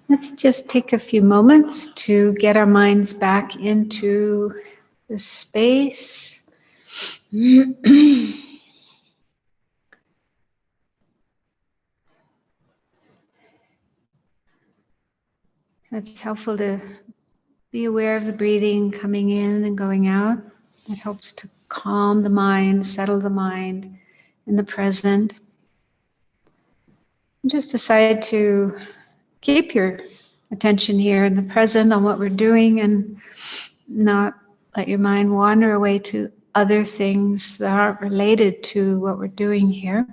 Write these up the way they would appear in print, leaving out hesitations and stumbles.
Let's just take a few moments to get our minds back into the space. It's helpful to be aware of the breathing coming in and going out. It helps to calm the mind, settle the mind in the present. And just decide to keep your attention here in the present on what we're doing and not let your mind wander away to other things that aren't related to what we're doing here.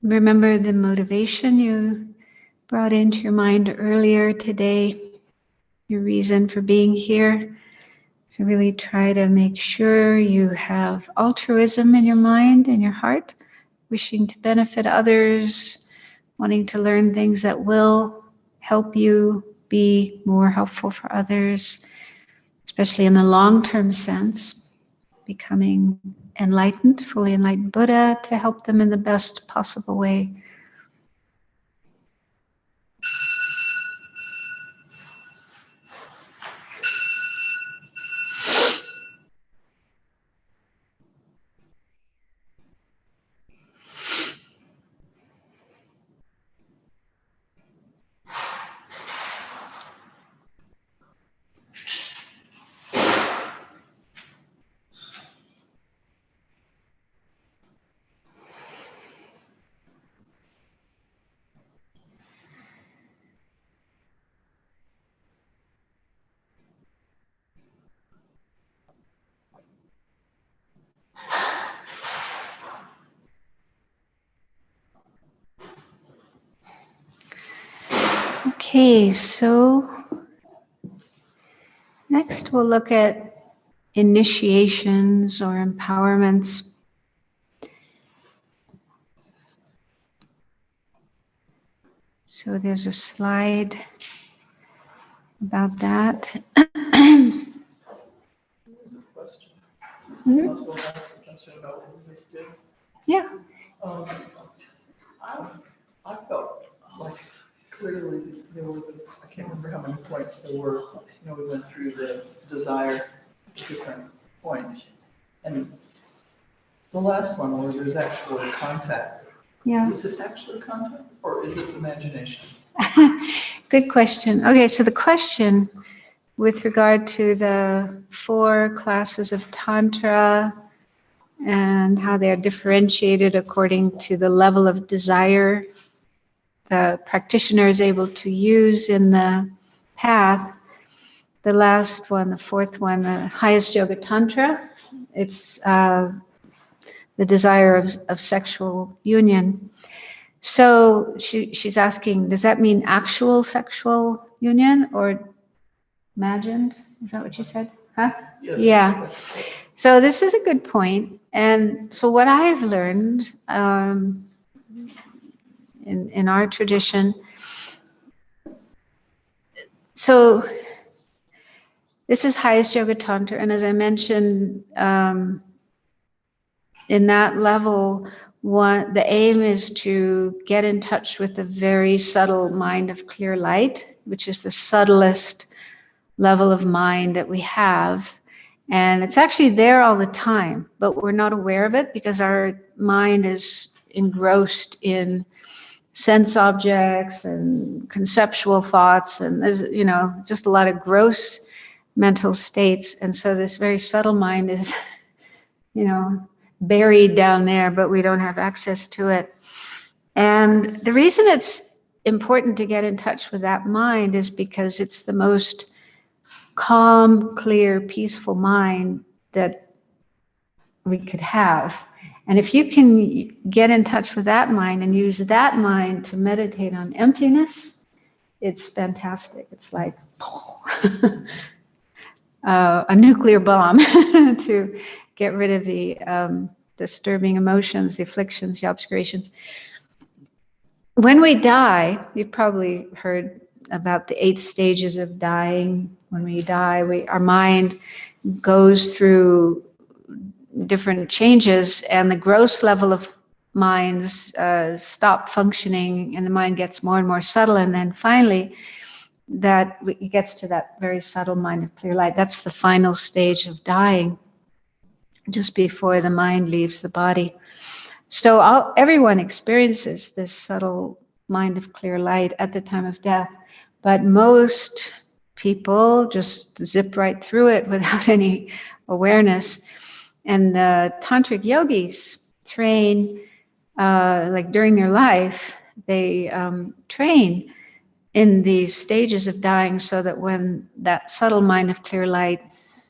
Remember the motivation you brought into your mind earlier today, your reason for being here, to really try to make sure you have altruism in your mind and your heart, wishing to benefit others, wanting to learn things that will help you be more helpful for others, especially in the long-term sense, becoming enlightened, fully enlightened Buddha, to help them in the best possible way. Okay, so next we'll look at initiations or empowerments. So there's a slide about that. Yeah. I felt like clearly there were, I can't remember how many points there were. We went through the desire, different points. And the last one where there's actually contact. Yeah. Is it actually contact or is it imagination? Good question. Okay, so the question with regard to the 4 classes of Tantra and how they are differentiated according to the level of desire the practitioner is able to use in the path. The last one, the 4th one, the highest yoga tantra, it's the desire of sexual union. So she's asking, does that mean actual sexual union or imagined? Is that what you said? Huh? Yes. Yeah. So this is a good point. And so what I've learned in our tradition, so this is highest yoga tantra, and as I mentioned, in that level, the aim is to get in touch with the very subtle mind of clear light, which is the subtlest level of mind that we have. And it's actually there all the time, but we're not aware of it because our mind is engrossed in sense objects and conceptual thoughts, and there's, just a lot of gross mental states. And so this very subtle mind is, buried down there, but we don't have access to it. And the reason it's important to get in touch with that mind is because it's the most calm, clear, peaceful mind that we could have. And if you can get in touch with that mind and use that mind to meditate on emptiness, it's fantastic. It's like a nuclear bomb to get rid of the disturbing emotions, the afflictions, the obscurations. When we die, you've probably heard about the 8 stages of dying. When we die, our mind goes through different changes, and the gross level of minds stop functioning, and the mind gets more and more subtle, and then finally that it gets to that very subtle mind of clear light. That's the final stage of dying, just before the mind leaves the body. So everyone experiences this subtle mind of clear light at the time of death, but most people just zip right through it without any awareness. And the Tantric yogis train, like during their life, they train in these stages of dying so that when that subtle mind of clear light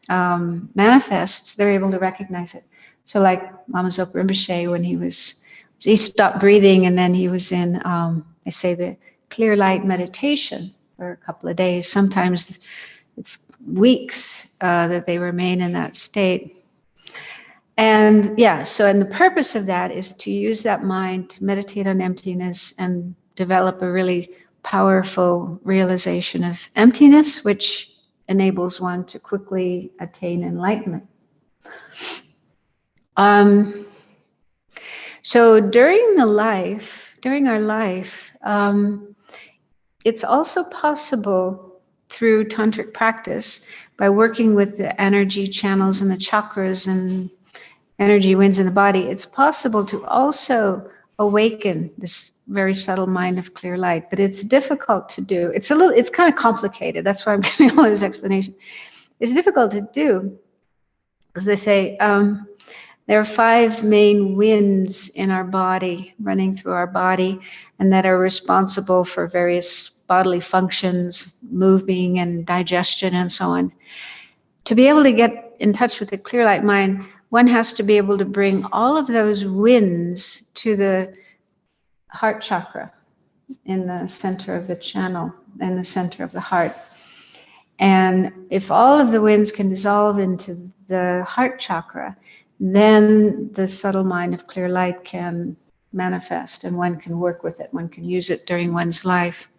manifests, they're able to recognize it. So like Lama Zopa Rinpoche, when he stopped breathing, and then he was in, I say, the clear light meditation for a couple of days. Sometimes it's weeks that they remain in that state. And yeah, and the purpose of that is to use that mind to meditate on emptiness and develop a really powerful realization of emptiness, which enables one to quickly attain enlightenment. So during our life, it's also possible through tantric practice, by working with the energy channels and the chakras and energy winds in the body, it's possible to also awaken this very subtle mind of clear light. But it's difficult to do. It's kind of complicated. That's why I'm giving all this explanation. It's difficult to do, as they say, there are 5 main winds in our body, running through our body, and that are responsible for various bodily functions, moving and digestion and so on. To be able to get in touch with the clear light mind, one has to be able to bring all of those winds to the heart chakra in the center of the channel, in the center of the heart. And if all of the winds can dissolve into the heart chakra, then the subtle mind of clear light can manifest, and one can work with it, one can use it during one's life.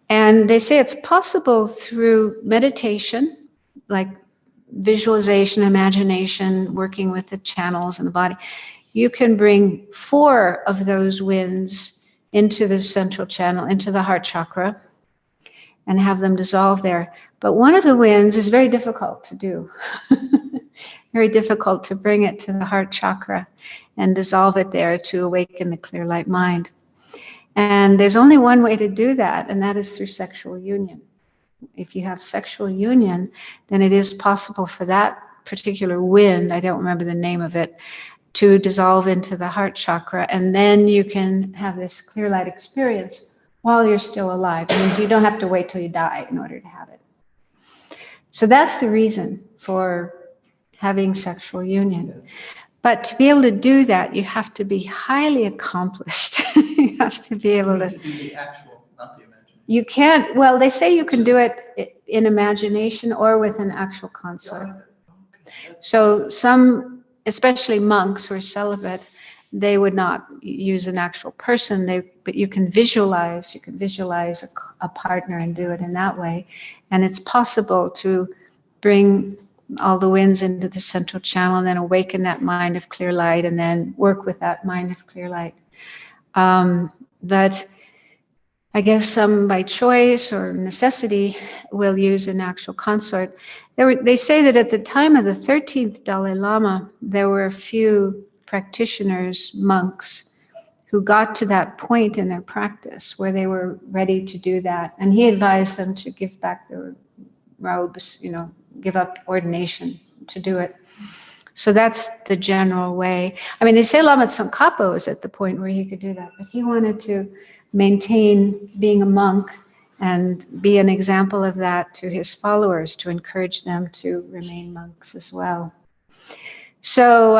And they say it's possible through meditation, like visualization, imagination, working with the channels in the body. You can bring 4 of those winds into the central channel, into the heart chakra, and have them dissolve there. But one of the winds is very difficult to do. Very difficult to bring it to the heart chakra and dissolve it there to awaken the clear light mind. And there's only one way to do that, and that is through sexual union. If you have sexual union, then it is possible for that particular wind, I don't remember the name of it, to dissolve into the heart chakra, and then you can have this clear light experience while you're still alive. It means you don't have to wait till you die in order to have it. So that's the reason for having sexual union. But to be able to do that, you have to be highly accomplished. You have to be able to do the actual, not the imagination. You can't, well, they say you can do it in imagination or with an actual consort. So some, especially monks who are celibate, they would not use an actual person, but you can visualize a partner and do it in that way. And it's possible to bring all the winds into the central channel and then awaken that mind of clear light and then work with that mind of clear light. But I guess some by choice or necessity will use an actual consort. They say that at the time of the 13th Dalai Lama, there were a few practitioners, monks, who got to that point in their practice where they were ready to do that. And he advised them to give back their robes, give up ordination to do it. So that's the general way. I mean, they say Lama Tsongkhapa was at the point where he could do that, but he wanted to maintain being a monk and be an example of that to his followers, to encourage them to remain monks as well. So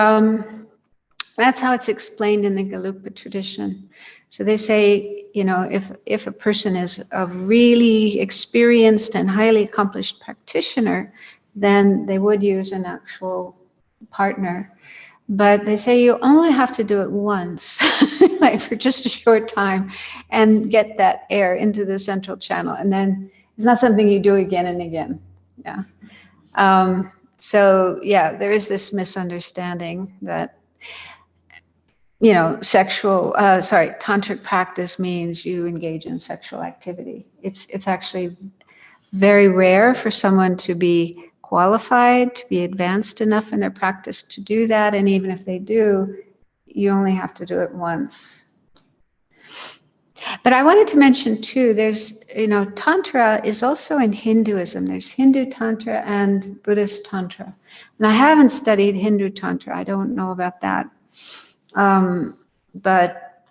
That's how it's explained in the Gelugpa tradition. So they say, if a person is a really experienced and highly accomplished practitioner, then they would use an actual partner. But they say you only have to do it once, like for just a short time, and get that air into the central channel. And then it's not something you do again and again. Yeah. So yeah, there is this misunderstanding that, tantric practice means you engage in sexual activity. It's actually very rare for someone to be qualified, to be advanced enough in their practice to do that. And even if they do, you only have to do it once. But I wanted to mention too, there's, Tantra is also in Hinduism. There's Hindu Tantra and Buddhist Tantra. And I haven't studied Hindu Tantra. I don't know about that. But,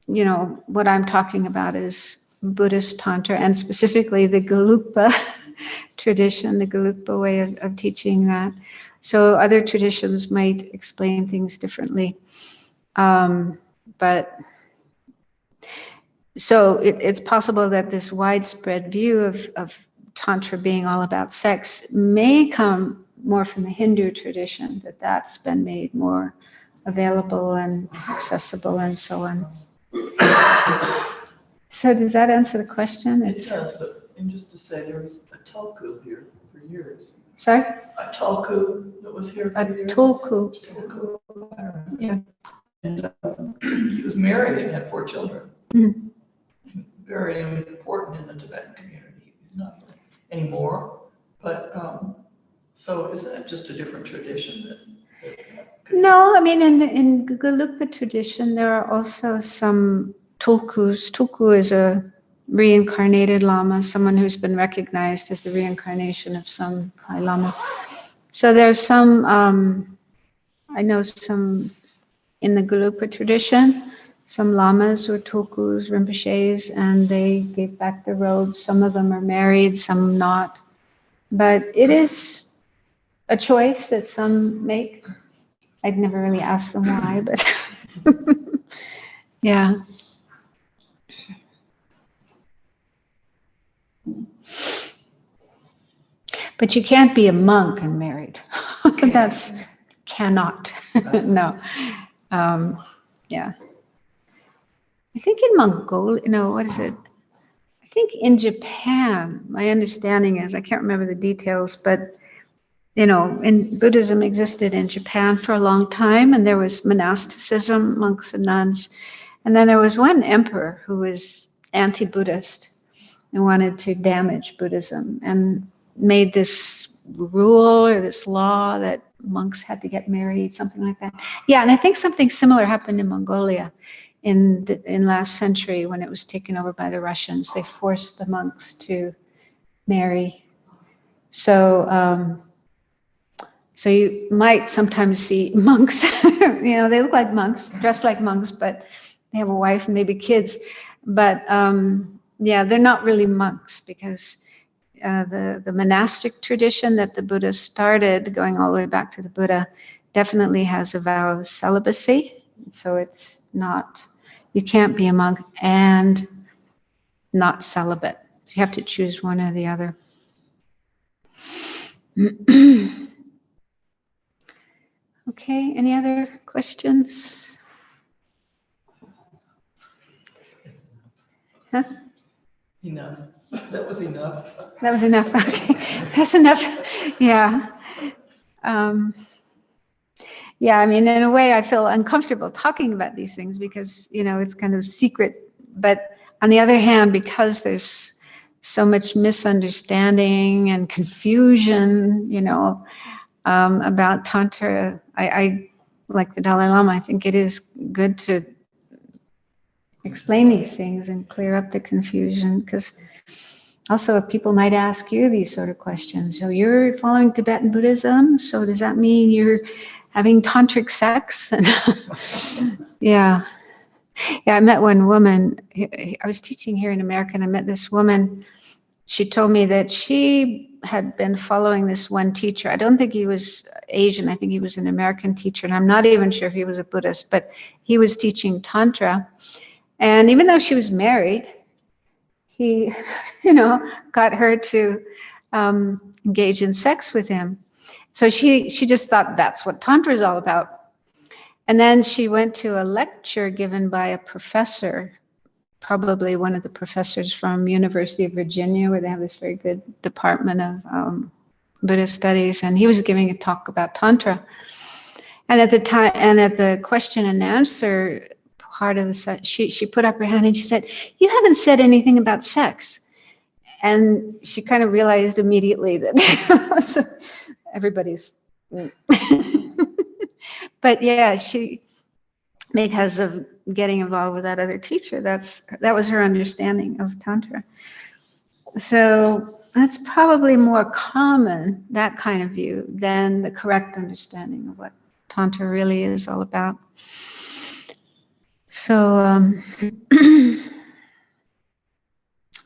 what I'm talking about is Buddhist Tantra, and specifically the Gelugpa tradition, the Gelugpa way of teaching that. So other traditions might explain things differently. But so it's possible that this widespread view of Tantra being all about sex may come more from the Hindu tradition, that's been made more available and accessible and so on. So does that answer the question? It does, but and just to say, there was a tulku here for years. Sorry? A tulku that was here for years. Tulku. Yeah. And he was married and had 4 children. Mm-hmm. Very important in the Tibetan community. He's not anymore, but so isn't it just a different tradition that No, I mean, in Gelugpa tradition, there are also some tulkus. Tulku is a reincarnated lama, someone who's been recognized as the reincarnation of some high lama. So there's some, I know some in the Gelugpa tradition, some lamas were tulkus, rinpoches, and they gave back the robes. Some of them are married, some not. But it is a choice that some make. I'd never really asked them why, but yeah. But you can't be a monk and married. That's cannot. No. Yeah. I think in Mongolia, no, what is it? I think in Japan, my understanding is, I can't remember the details, but in Buddhism existed in Japan for a long time, and there was monasticism, monks and nuns. And then there was one emperor who was anti-Buddhist and wanted to damage Buddhism and made this rule or this law that monks had to get married, something like that. Yeah, and I think something similar happened in Mongolia in last century when it was taken over by the Russians. They forced the monks to marry. So you might sometimes see monks, they look like monks, dressed like monks, but they have a wife and maybe kids. But they're not really monks, because the monastic tradition that the Buddha started, going all the way back to the Buddha, definitely has a vow of celibacy. So it's not, you can't be a monk and not celibate. So you have to choose one or the other. Okay, any other questions? Huh? Enough. That was enough. That was enough. Okay, that's enough. Yeah. Yeah, I mean, in a way, I feel uncomfortable talking about these things because, it's kind of secret. But on the other hand, because there's so much misunderstanding and confusion, about Tantra, I like the Dalai Lama, I think it is good to explain these things and clear up the confusion, because also people might ask you these sort of questions. So you're following Tibetan Buddhism, so does that mean you're having tantric sex? And yeah, I met one woman. I was teaching here in America, and I met this woman, she told me that she had been following this one teacher. I don't think he was Asian. I think he was an American teacher, and I'm not even sure if he was a Buddhist, but he was teaching Tantra. And even though she was married, he, got her to engage in sex with him. So she just thought that's what Tantra is all about. And then she went to a lecture given by a professor, probably one of the professors from University of Virginia, where they have this very good department of Buddhist studies. And he was giving a talk about Tantra. And at the time, and at the question and answer part of the she put up her hand and she said, "You haven't said anything about sex." And she kind of realized immediately that everybody's. But yeah, because of getting involved with that other teacher, that was her understanding of Tantra. So that's probably more common, that kind of view, than the correct understanding of what Tantra really is all about. So,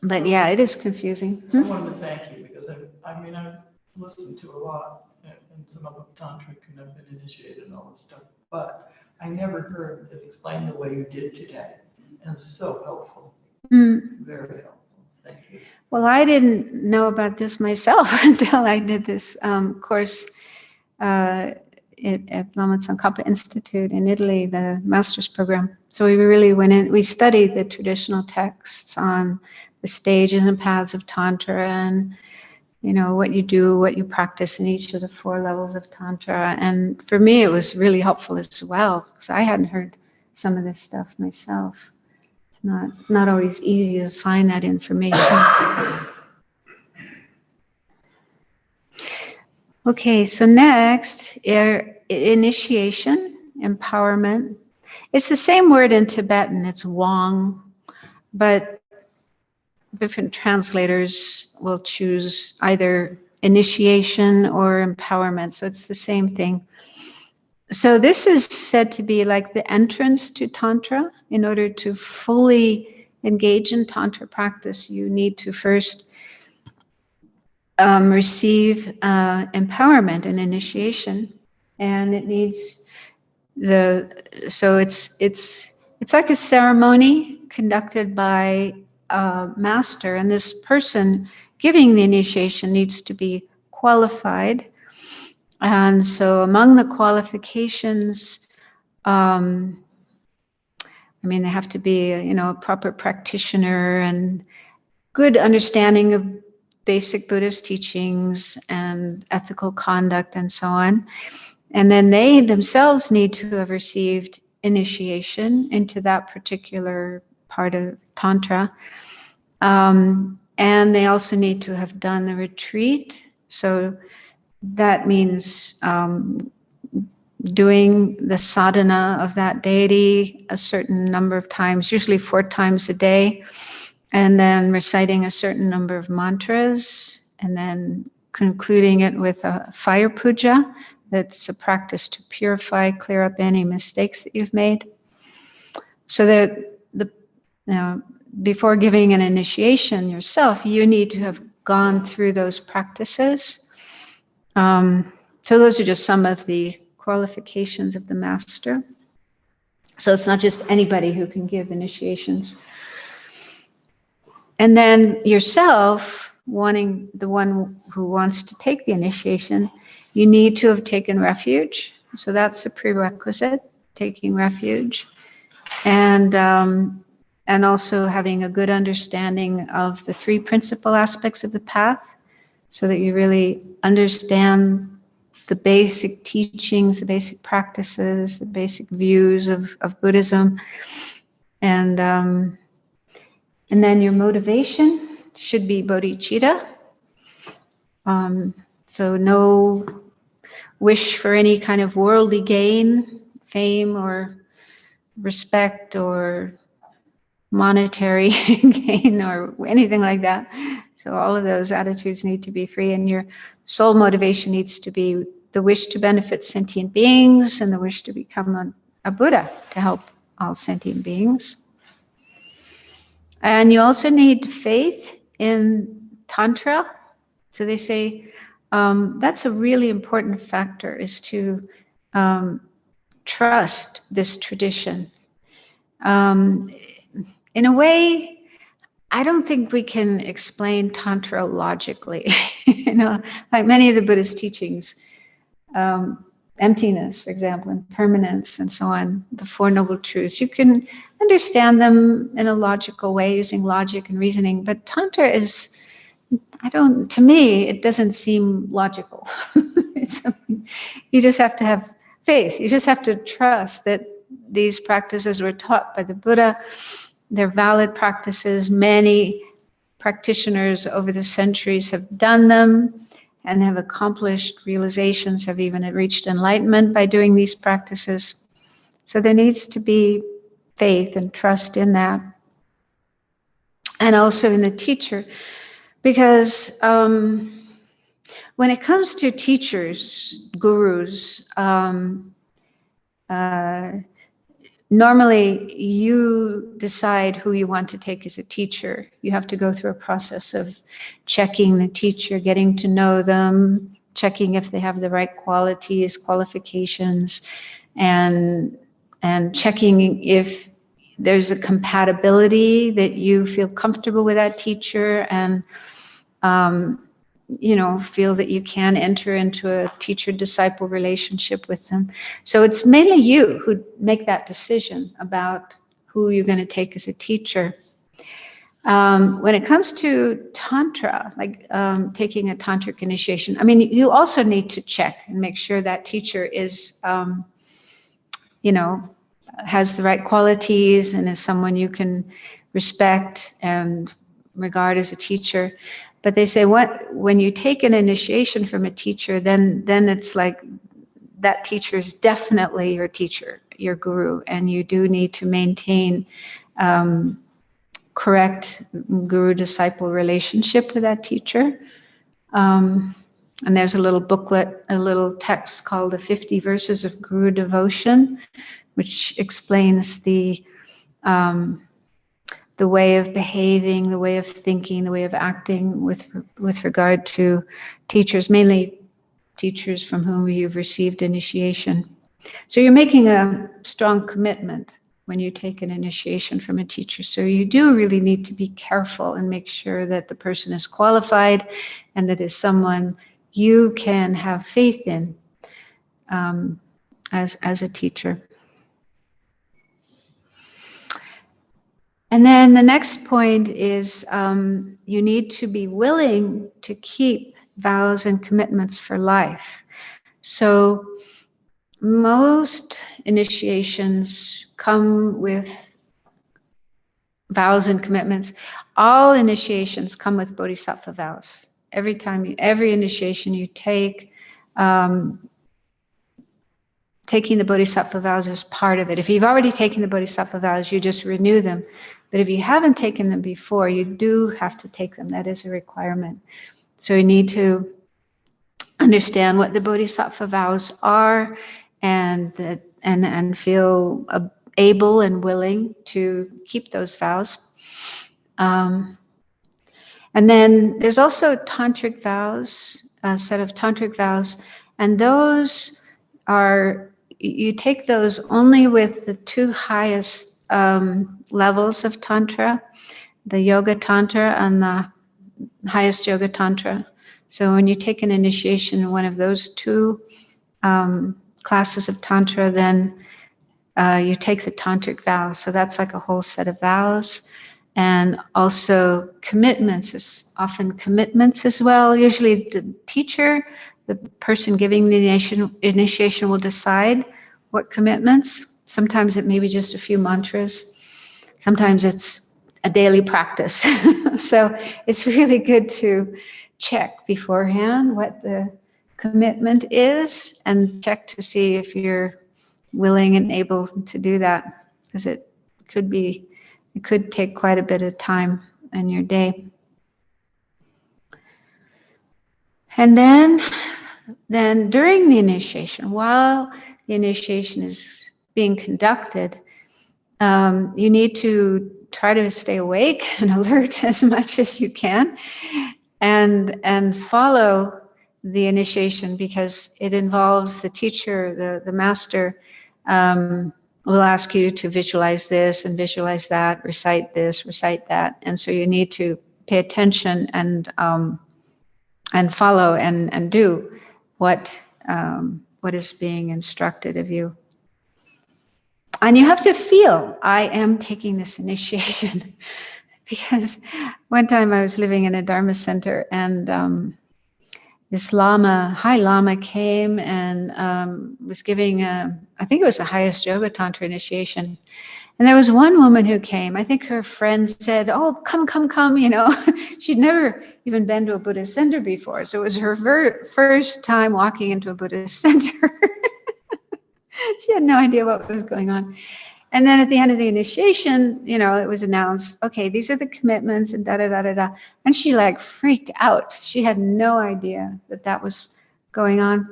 but yeah, it is confusing. I wanted to thank you because I've listened to a lot and some of them Tantric and I've been initiated and all this stuff, but I never heard it explained the way you did today. And it's so helpful. Very helpful. Thank you. Well, I didn't know about this myself until I did this course at Lama Tsongkhapa Institute in Italy, the master's program. So we really went in, we studied the traditional texts on the stages and paths of Tantra and, what you do, what you practice in each of the 4 levels of Tantra. And for me, it was really helpful as well, because I hadn't heard some of this stuff myself. Not always easy to find that information. Okay, so next, initiation, empowerment. It's the same word in Tibetan, it's Wang, but different translators will choose either initiation or empowerment, so it's the same thing. So this is said to be like the entrance to Tantra. In order to fully engage in Tantra practice, you need to first receive empowerment and initiation, and it needs it's like a ceremony conducted by a master, and this person giving the initiation needs to be qualified. And so among the qualifications, they have to be a proper practitioner and good understanding of basic Buddhist teachings and ethical conduct and so on. And then they themselves need to have received initiation into that particular part of Tantra. And they also need to have done the retreat. So that means doing the sadhana of that deity a certain number of times, usually 4 times a day, and then reciting a certain number of mantras, and then concluding it with a fire puja. That's a practice to purify, clear up any mistakes that you've made. So that before giving an initiation yourself, you need to have gone through those practices. So those are just some of the qualifications of the master. So it's not just anybody who can give initiations. And then yourself, the one who wants to take the initiation, you need to have taken refuge. So that's a prerequisite, taking refuge. And also having a good understanding of the 3 principal aspects of the path, so that you really understand the basic teachings, the basic practices, the basic views of Buddhism. And then your motivation should be bodhicitta. So no wish for any kind of worldly gain, fame or respect or monetary gain or anything like that. So all of those attitudes need to be free, and your sole motivation needs to be the wish to benefit sentient beings and the wish to become a Buddha to help all sentient beings. And you also need faith in Tantra. So they say that's a really important factor, is to trust this tradition. In a way, I don't think we can explain Tantra logically. Like many of the Buddhist teachings, emptiness, for example, impermanence, and so on, the Four Noble Truths. You can understand them in a logical way using logic and reasoning, but Tantra is, to me, it doesn't seem logical. You just have to have faith. You just have to trust that these practices were taught by the Buddha. They're valid practices. Many practitioners over the centuries have done them and have accomplished realizations, have even reached enlightenment by doing these practices. So there needs to be faith and trust in that. And also in the teacher, because when it comes to teachers, gurus, normally you decide who you want to take as a teacher. You have to go through a process of checking the teacher, getting to know them, checking if they have the right qualities, qualifications, and checking if there's a compatibility, that you feel comfortable with that teacher, and feel that you can enter into a teacher-disciple relationship with them. So it's mainly you who make that decision about who you're going to take as a teacher. When it comes to Tantra, like taking a Tantric initiation, I mean, you also need to check and make sure that teacher is, has the right qualities and is someone you can respect and regard as a teacher. But they say when you take an initiation from a teacher, then it's like that teacher is definitely your teacher, your guru, and you do need to maintain correct guru-disciple relationship with that teacher. And there's a little booklet, a little text called The 50 Verses of Guru Devotion, which explains the way of behaving, the way of thinking, the way of acting with regard to teachers, mainly teachers from whom you've received initiation. So you're making a strong commitment when you take an initiation from a teacher. So you do really need to be careful and make sure that the person is qualified and that is someone you can have faith in as a teacher. And then the next point is you need to be willing to keep vows and commitments for life. So most initiations come with vows and commitments. All initiations come with bodhisattva vows. Every initiation you take, taking the bodhisattva vows is part of it. If you've already taken the bodhisattva vows, you just renew them. But if you haven't taken them before, you do have to take them. That is a requirement. So you need to understand what the bodhisattva vows are, and feel able and willing to keep those vows. And then there's also tantric vows, a set of tantric vows, and those are, you take those only with the two highest levels of Tantra, the Yoga Tantra and the highest Yoga Tantra. So when you take an initiation in one of those two classes of Tantra, then you take the Tantric vows. So that's like a whole set of vows. And also commitments is often commitments as well. Usually the teacher, the person giving the initiation will decide what commitments. Sometimes it may be just a few mantras. Sometimes it's a daily practice. So it's really good to check beforehand what the commitment is and check to see if you're willing and able to do that, because it could take quite a bit of time in your day. And then during the initiation, while the initiation is being conducted, you need to try to stay awake and alert as much as you can. and follow the initiation, because it involves the teacher, the master, will ask you to visualize this and visualize that, recite this, recite that, and so you need to pay attention and follow and do what is being instructed of you. And you have to feel, I am taking this initiation. Because one time I was living in a Dharma center, and this Lama, High Lama, came and was giving, I think it was the highest Yoga Tantra initiation. And there was one woman who came. I think her friend said, "Oh, come, you know." She'd never even been to a Buddhist center before. So it was her first time walking into a Buddhist center. She had no idea what was going on. And then at the end of the initiation, you know, it was announced, okay, these are the commitments and da-da-da-da-da. And she like freaked out. She had no idea that that was going on.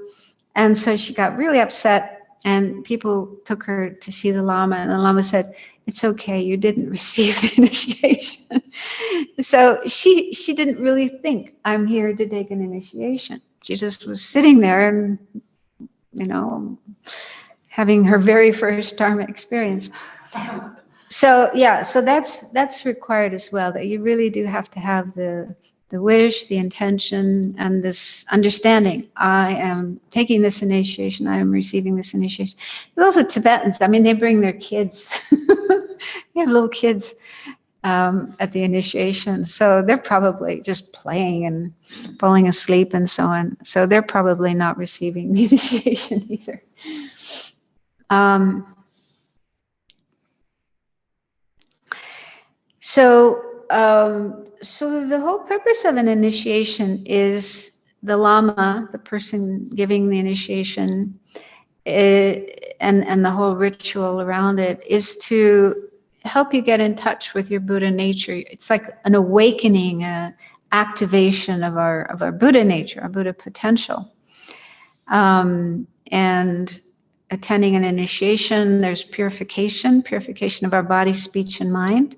And so she got really upset, and people took her to see the Lama, and the Lama said, "It's okay, you didn't receive the initiation." So she didn't really think, I'm here to take an initiation. She just was sitting there and, you know, having her very first Dharma experience. So yeah, so that's required as well, that you really do have to have the wish, the intention, and this understanding. I am taking this initiation. I am receiving this initiation. There's also Tibetans. I mean, they bring their kids. They have little kids at the initiation, so they're probably just playing and falling asleep and so on. So they're probably not receiving the initiation either. So the whole purpose of an initiation is the Lama, the person giving the initiation, and the whole ritual around it is to help you get in touch with your Buddha nature. It's like an awakening, activation of our Buddha nature, our Buddha potential. And attending an initiation, there's purification of our body, speech, and mind.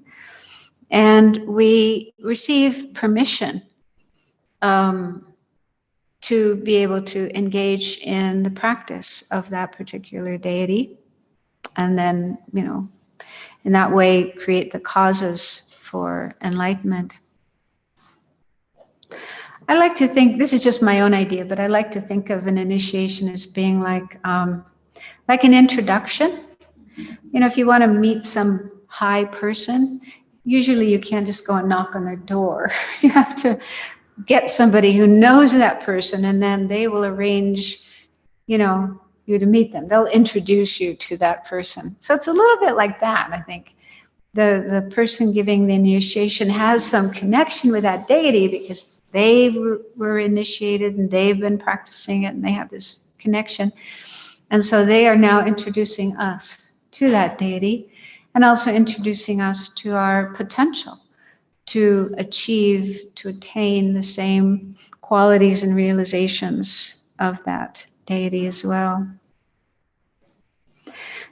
And we receive permission to be able to engage in the practice of that particular deity. And then, you know, in that way, create the causes for enlightenment. I like to think, this is just my own idea, but I like to think of an initiation as being like an introduction. You know, if you want to meet some high person, usually you can't just go and knock on their door. You have to get somebody who knows that person, and then they will arrange, you know, you to meet them. They'll introduce you to that person. So it's a little bit like that, I think. The person giving the initiation has some connection with that deity because they were initiated and they've been practicing it and they have this connection. And so they are now introducing us to that deity and also introducing us to our potential to achieve, to attain the same qualities and realizations of that deity as well.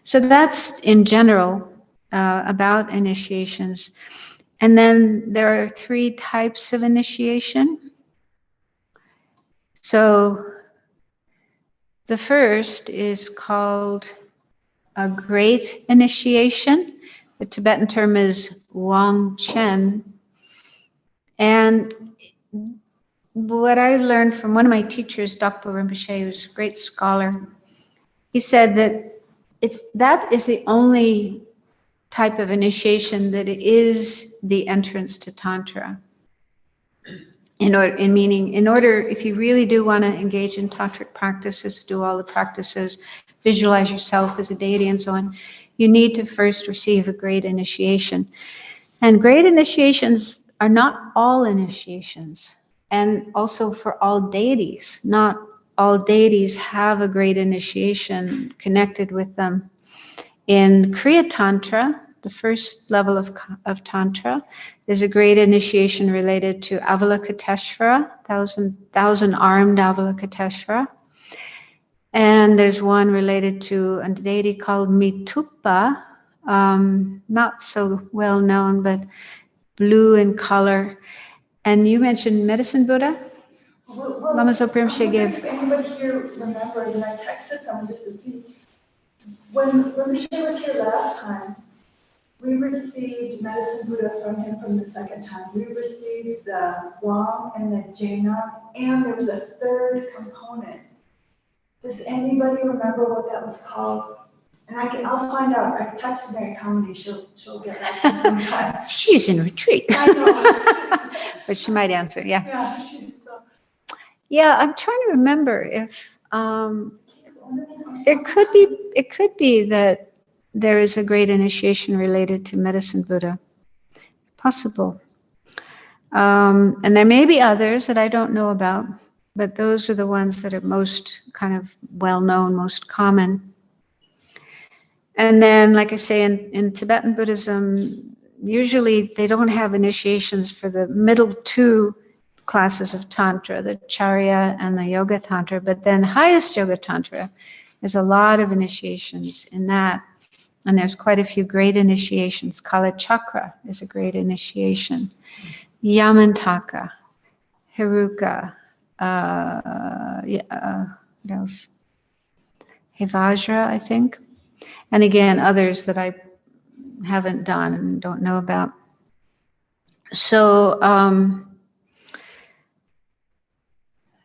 So that's in general about initiations. And then there are 3 types of initiation. So the first is called a great initiation. The Tibetan term is Wang Chen. And what I learned from one of my teachers, Dr. Rinpoche, who's a great scholar, he said that that is the only type of initiation that is the entrance to Tantra. In order, if you really do want to engage in tantric practices, do all the practices, visualize yourself as a deity and so on, you need to first receive a great initiation. And great initiations are not all initiations, and also for all deities. Not all deities have a great initiation connected with them. In Kriya Tantra, the first level of Tantra, there's a great initiation related to Avalokiteshvara, thousand-armed Avalokiteshvara. And there's one related to a deity called Mitupa, not so well known, but blue in color. And you mentioned Medicine Buddha? Lama Zopa Rinpoche gave. If anybody here remembers, and I texted someone just to see, when Rinpoche was here last time, we received Medicine Buddha from him from the second time. We received the Guam and the Jaina, and there was a third component. Does anybody remember what that was called? And I'll find out. I texted Mary Conley. She'll get back to me sometime. She's in retreat. I know. But she might answer, yeah. Yeah, so. Yeah, I'm trying to remember if it could be that there is a great initiation related to Medicine Buddha. Possible. And there may be others that I don't know about, but those are the ones that are most kind of well known, most common. And then, like I say, in Tibetan Buddhism, usually they don't have initiations for the middle two classes of Tantra, the Charya and the Yoga Tantra, but then highest Yoga Tantra, there's a lot of initiations in that. And there's quite a few great initiations. Kala Chakra is a great initiation. Yamantaka, Heruka, what else? Hevajra, I think. And again, others that I haven't done and don't know about. So,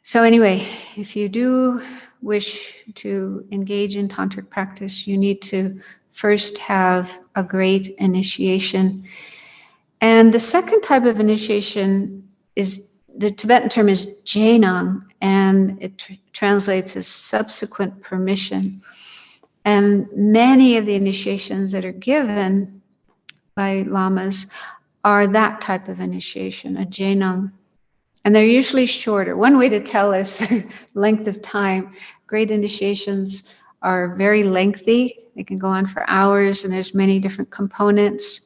so anyway, if you do wish to engage in tantric practice, you need to first have a great initiation. And the second type of initiation is, the Tibetan term is Jainang, and it translates as subsequent permission. And many of the initiations that are given by lamas are that type of initiation, a Jainang. And they're usually shorter. One way to tell is the length of time. Great initiations are very lengthy. They can go on for hours, and there's many different components.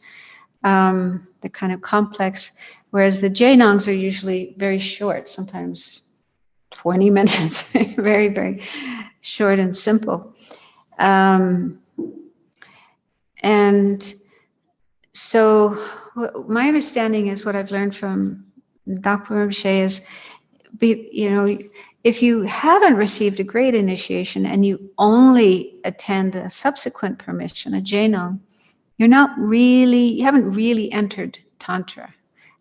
They're kind of complex, whereas the Jainangs are usually very short, sometimes 20 minutes, very, very short and simple. And so my understanding is, what I've learned from Dr. Rinpoche is, if you haven't received a great initiation and you only attend a subsequent permission, a Jainang, you haven't really entered Tantra.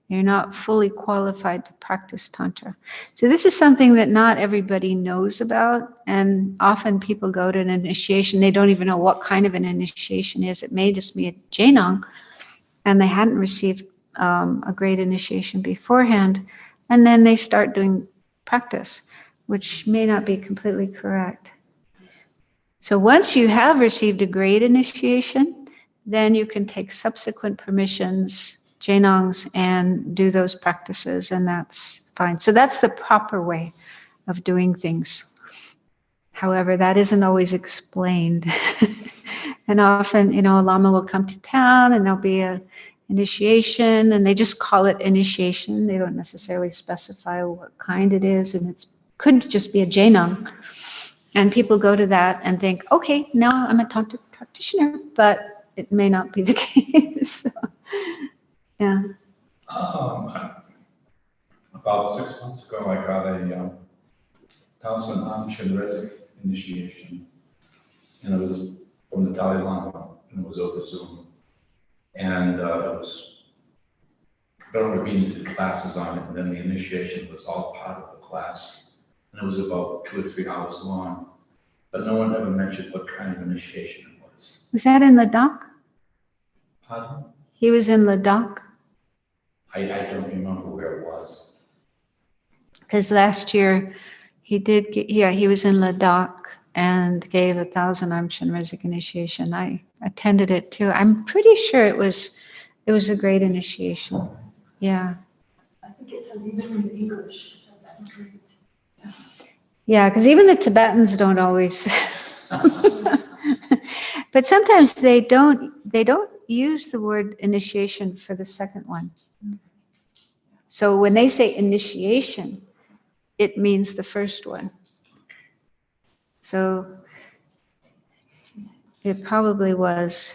You're not fully qualified to practice Tantra. So this is something that not everybody knows about, and often people go to an initiation, they don't even know what kind of an initiation is. It may just be a Jainang, and they hadn't received a great initiation beforehand, and then they start doing practice, which may not be completely correct. So once you have received a great initiation, then you can take subsequent permissions, Jainangs, and do those practices, and that's fine. So that's the proper way of doing things. However, that isn't always explained. And often, a lama will come to town and there'll be a initiation, and they just call it initiation. They don't necessarily specify what kind it is, and it could just be a Jainang. And people go to that and think, okay, now I'm a tantric practitioner, but it may not be the case. So, yeah. About 6 months ago, I got a 1,000 Amchen Rezik initiation, and it was from the Dalai Lama, and it was over Zoom. And we did classes on it, and then the initiation was all part of the class. And it was about 2 or 3 hours long. But no one ever mentioned what kind of initiation it was. Was that in Ladakh? Pardon? He was in Ladakh? I don't remember where it was. Because last year he was in Ladakh and gave 1,000 Amchen Rezik initiation. I attended it too. I'm pretty sure it was a great initiation. Yeah. I think it's even in English. Yeah, because even the Tibetans don't always. But sometimes they don't use the word initiation for the second one. So when they say initiation, it means the first one. So it probably was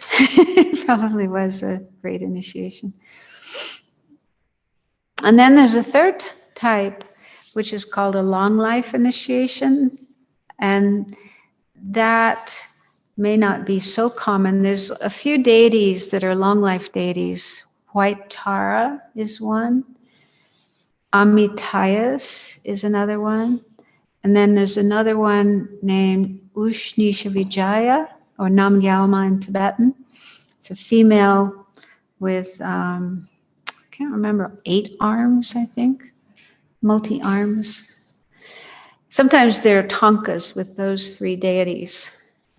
a great initiation. And then there's a third type, which is called a long life initiation. And that may not be so common. There's a few deities that are long life deities. White Tara is one. Amitayas is another one. And then there's another one named Ushnisha Vijaya, or Nam Gyalma in Tibetan. It's a female with, I can't remember, 8 arms, I think, multi-arms. Sometimes there are tankas with those 3 deities,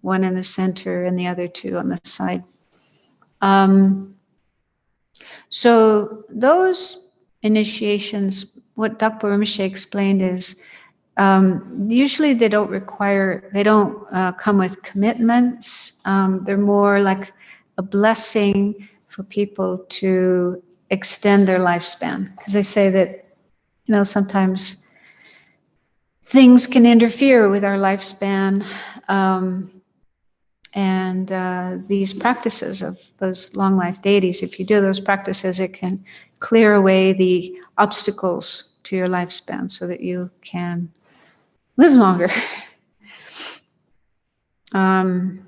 one in the center and the other 2 on the side. So those initiations, what Dakpo Rinpoche explained is, usually they don't come with commitments. They're more like a blessing for people to extend their lifespan. Because they say that, sometimes things can interfere with our lifespan. And these practices of those long life deities, if you do those practices, it can clear away the obstacles to your lifespan so that you can live longer. And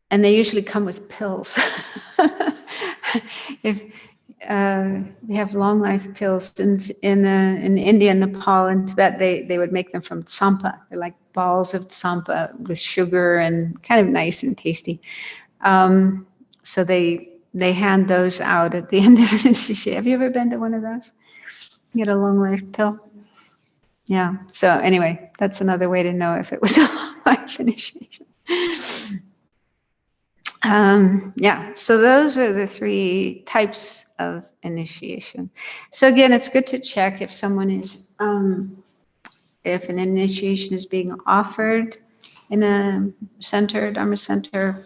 they usually come with pills. If they have long life pills in India, Nepal, and Tibet, they would make them from tsampa. They're like balls of tsampa with sugar and kind of nice and tasty. So they hand those out at the end of an initiation. Have you ever been to one of those? You get a long life pill. Yeah. So anyway, that's another way to know if it was a long life initiation. Yeah. So those are the 3 types of initiation. So again, it's good to check if someone is, if an initiation is being offered in a center, Dharma center,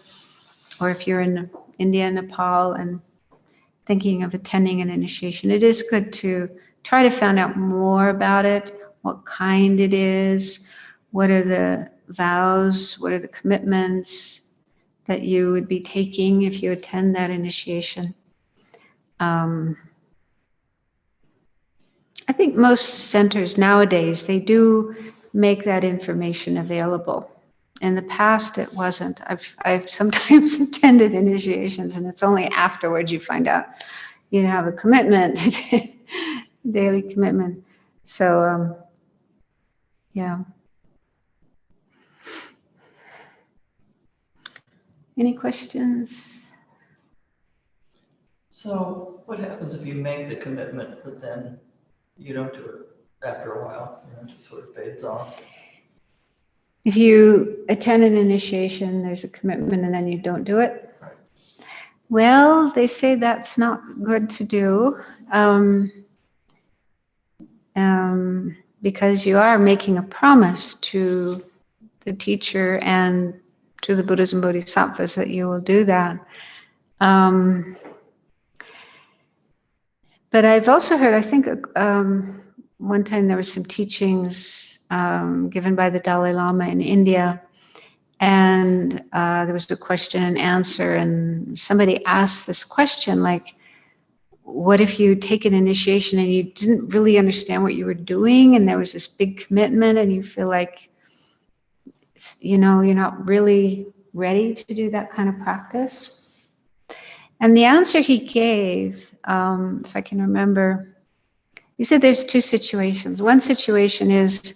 or if you're in India, Nepal, and thinking of attending an initiation. It is good to try to find out more about it, what kind it is, what are the vows, what are the commitments that you would be taking if you attend that initiation. I think most centers nowadays, they do make that information available. In the past, it wasn't. I've sometimes attended initiations, and it's only afterwards you find out you have a commitment, daily commitment. So, yeah. Any questions? So what happens if you make the commitment, but then you don't do it after a while, it just sort of fades off? If you attend an initiation, there's a commitment, and then you don't do it? Right. Well, they say that's not good to do, because you are making a promise to the teacher and to the Buddhas and Bodhisattvas that you will do that. But I've also heard, I think one time there were some teachings given by the Dalai Lama in India, and there was a question and answer, and somebody asked this question, like, what if you take an initiation and you didn't really understand what you were doing, and there was this big commitment, and you feel like, you're not really ready to do that kind of practice? And the answer he gave, if I can remember, he said there's 2 situations. One situation is,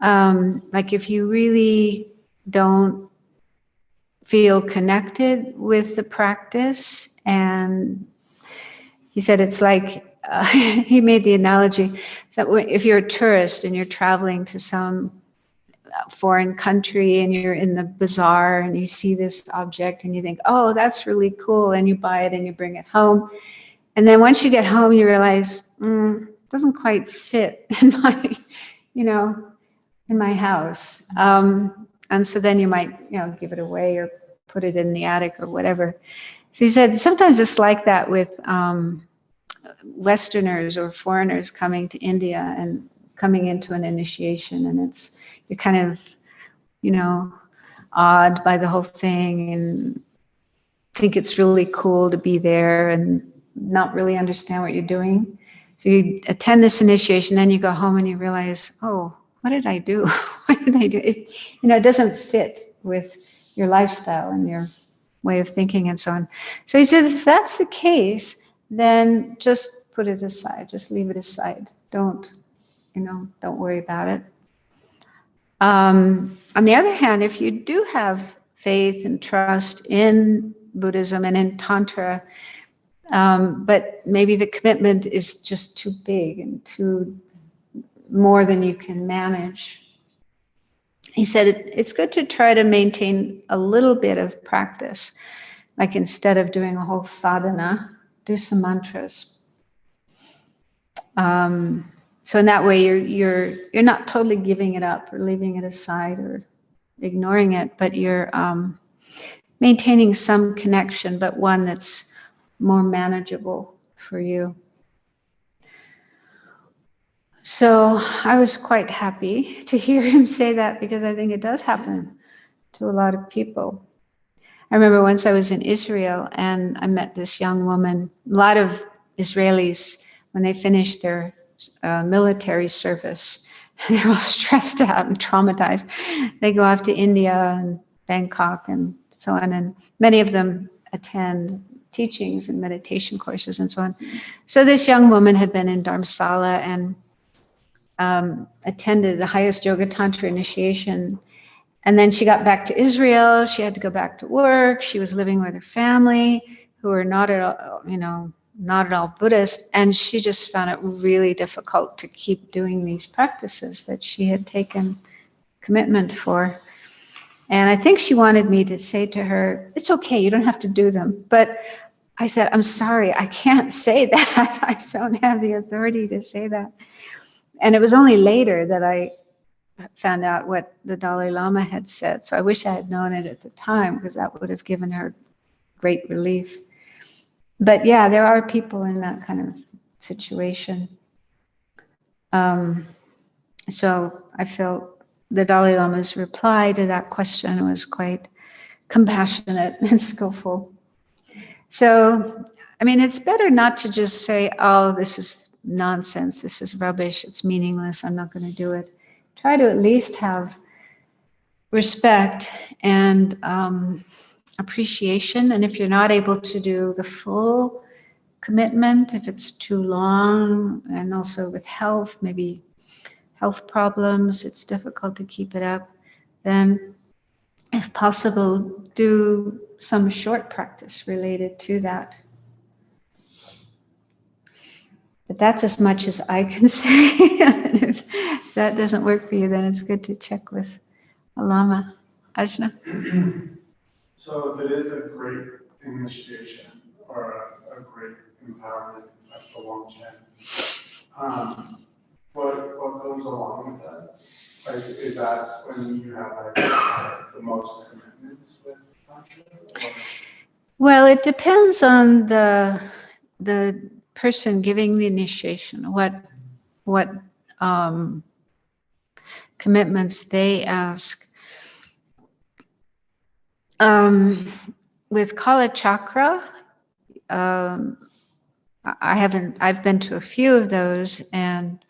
like, if you really don't feel connected with the practice, and he said it's like, he made the analogy that if you're a tourist and you're traveling to some foreign country and you're in the bazaar and you see this object and you think, oh, that's really cool, and you buy it and you bring it home, and then once you get home you realize it doesn't quite fit in my in my house, and so then you might give it away or put it in the attic or whatever. So he said sometimes it's like that with Westerners or foreigners coming to India and coming into an initiation, and you're kind of, awed by the whole thing and think it's really cool to be there, and not really understand what you're doing. So you attend this initiation, then you go home and you realize, oh, what did I do? What did I do? It, it doesn't fit with your lifestyle and your way of thinking and so on. So he says, if that's the case, then just put it aside. Just leave it aside. Don't worry about it. On the other hand, if you do have faith and trust in Buddhism and in Tantra, but maybe the commitment is just too big and too more than you can manage. He said it's good to try to maintain a little bit of practice. Like instead of doing a whole sadhana, do some mantras. So in that way, you're not totally giving it up or leaving it aside or ignoring it, but you're maintaining some connection, but one that's more manageable for you. So I was quite happy to hear him say that, because I think it does happen to a lot of people. I remember once I was in Israel and I met this young woman. A lot of Israelis, when they finish their military service, they're all stressed out and traumatized. They go off to India and Bangkok and so on, and many of them attend teachings and meditation courses and so on. So this young woman had been in Dharamsala and attended the highest yoga tantra initiation, and then she got back to Israel. She had to go back to work. She was living with her family, who were not at all Buddhist, and she just found it really difficult to keep doing these practices that she had taken commitment for. And I think she wanted me to say to her, it's okay, you don't have to do them. But I said, I'm sorry, I can't say that. I don't have the authority to say that. And it was only later that I found out what the Dalai Lama had said. So I wish I had known it at the time, because that would have given her great relief. But yeah, there are people in that kind of situation. So I felt the Dalai Lama's reply to that question was quite compassionate and skillful. So, I mean, it's better not to just say, oh, this is nonsense, this is rubbish, it's meaningless, I'm not going to do it. Try to at least have respect and appreciation. And if you're not able to do the full commitment, if it's too long, and also with health, maybe health problems, it's difficult to keep it up, then if possible, do some short practice related to that. But that's as much as I can say. If that doesn't work for you, then it's good to check with a Lama. Ajna? So if it is a great initiation or a great empowerment like the Longchen, what goes along with that? Like, is that when you have like the most commitments with Tantra? Well, it depends on the person giving the initiation, what commitments they ask. With Kala Chakra, I've been to a few of those, and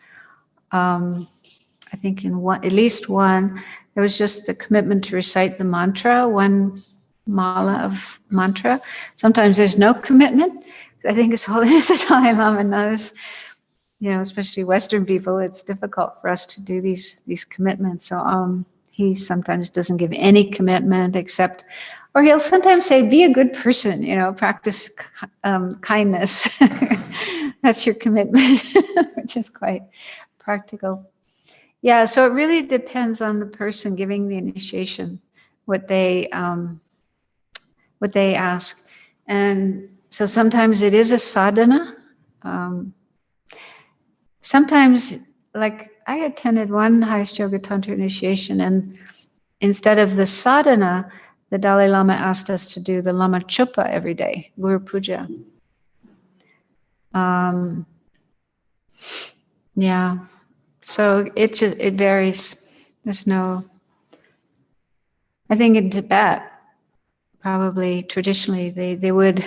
I think in at least one, there was just a commitment to recite the mantra, one mala of mantra. Sometimes there's no commitment. I think His Holiness the Dalai Lama knows, especially Western people, it's difficult for us to do these commitments. So he sometimes doesn't give any commitment except, or he'll sometimes say, be a good person, practice kindness. That's your commitment, which is quite practical. Yeah, so it really depends on the person giving the initiation, what they ask. And so sometimes it is a sadhana. Sometimes, like I attended one highest yoga tantra initiation, and instead of the sadhana, the Dalai Lama asked us to do the Lama Chupa every day, Guru Puja. Yeah, so it varies. There's no. I think in Tibet, probably traditionally they would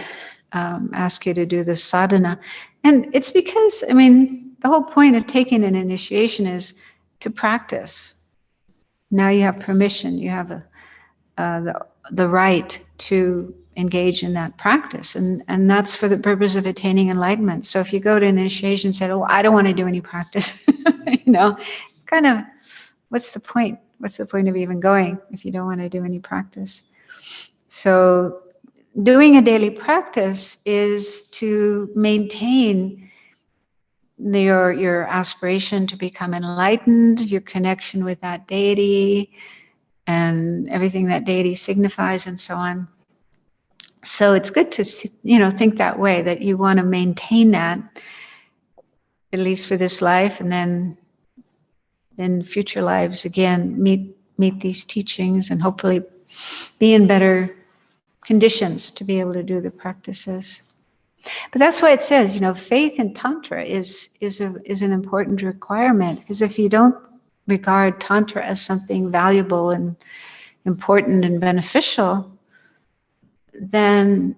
ask you to do the sadhana. And it's because, I mean, the whole point of taking an initiation is to practice. Now you have permission, you have the right to engage in that practice. And that's for the purpose of attaining enlightenment. So if you go to an initiation and say, oh, I don't want to do any practice, it's kind of, what's the point? What's the point of even going if you don't want to do any practice? So doing a daily practice is to maintain your aspiration to become enlightened, your connection with that deity, and everything that deity signifies, and so on. So it's good to think that way, that you want to maintain that, at least for this life, and then in future lives again meet these teachings and hopefully be in better conditions to be able to do the practices. But that's why it says, faith in Tantra is an important requirement, because if you don't regard Tantra as something valuable and important and beneficial, then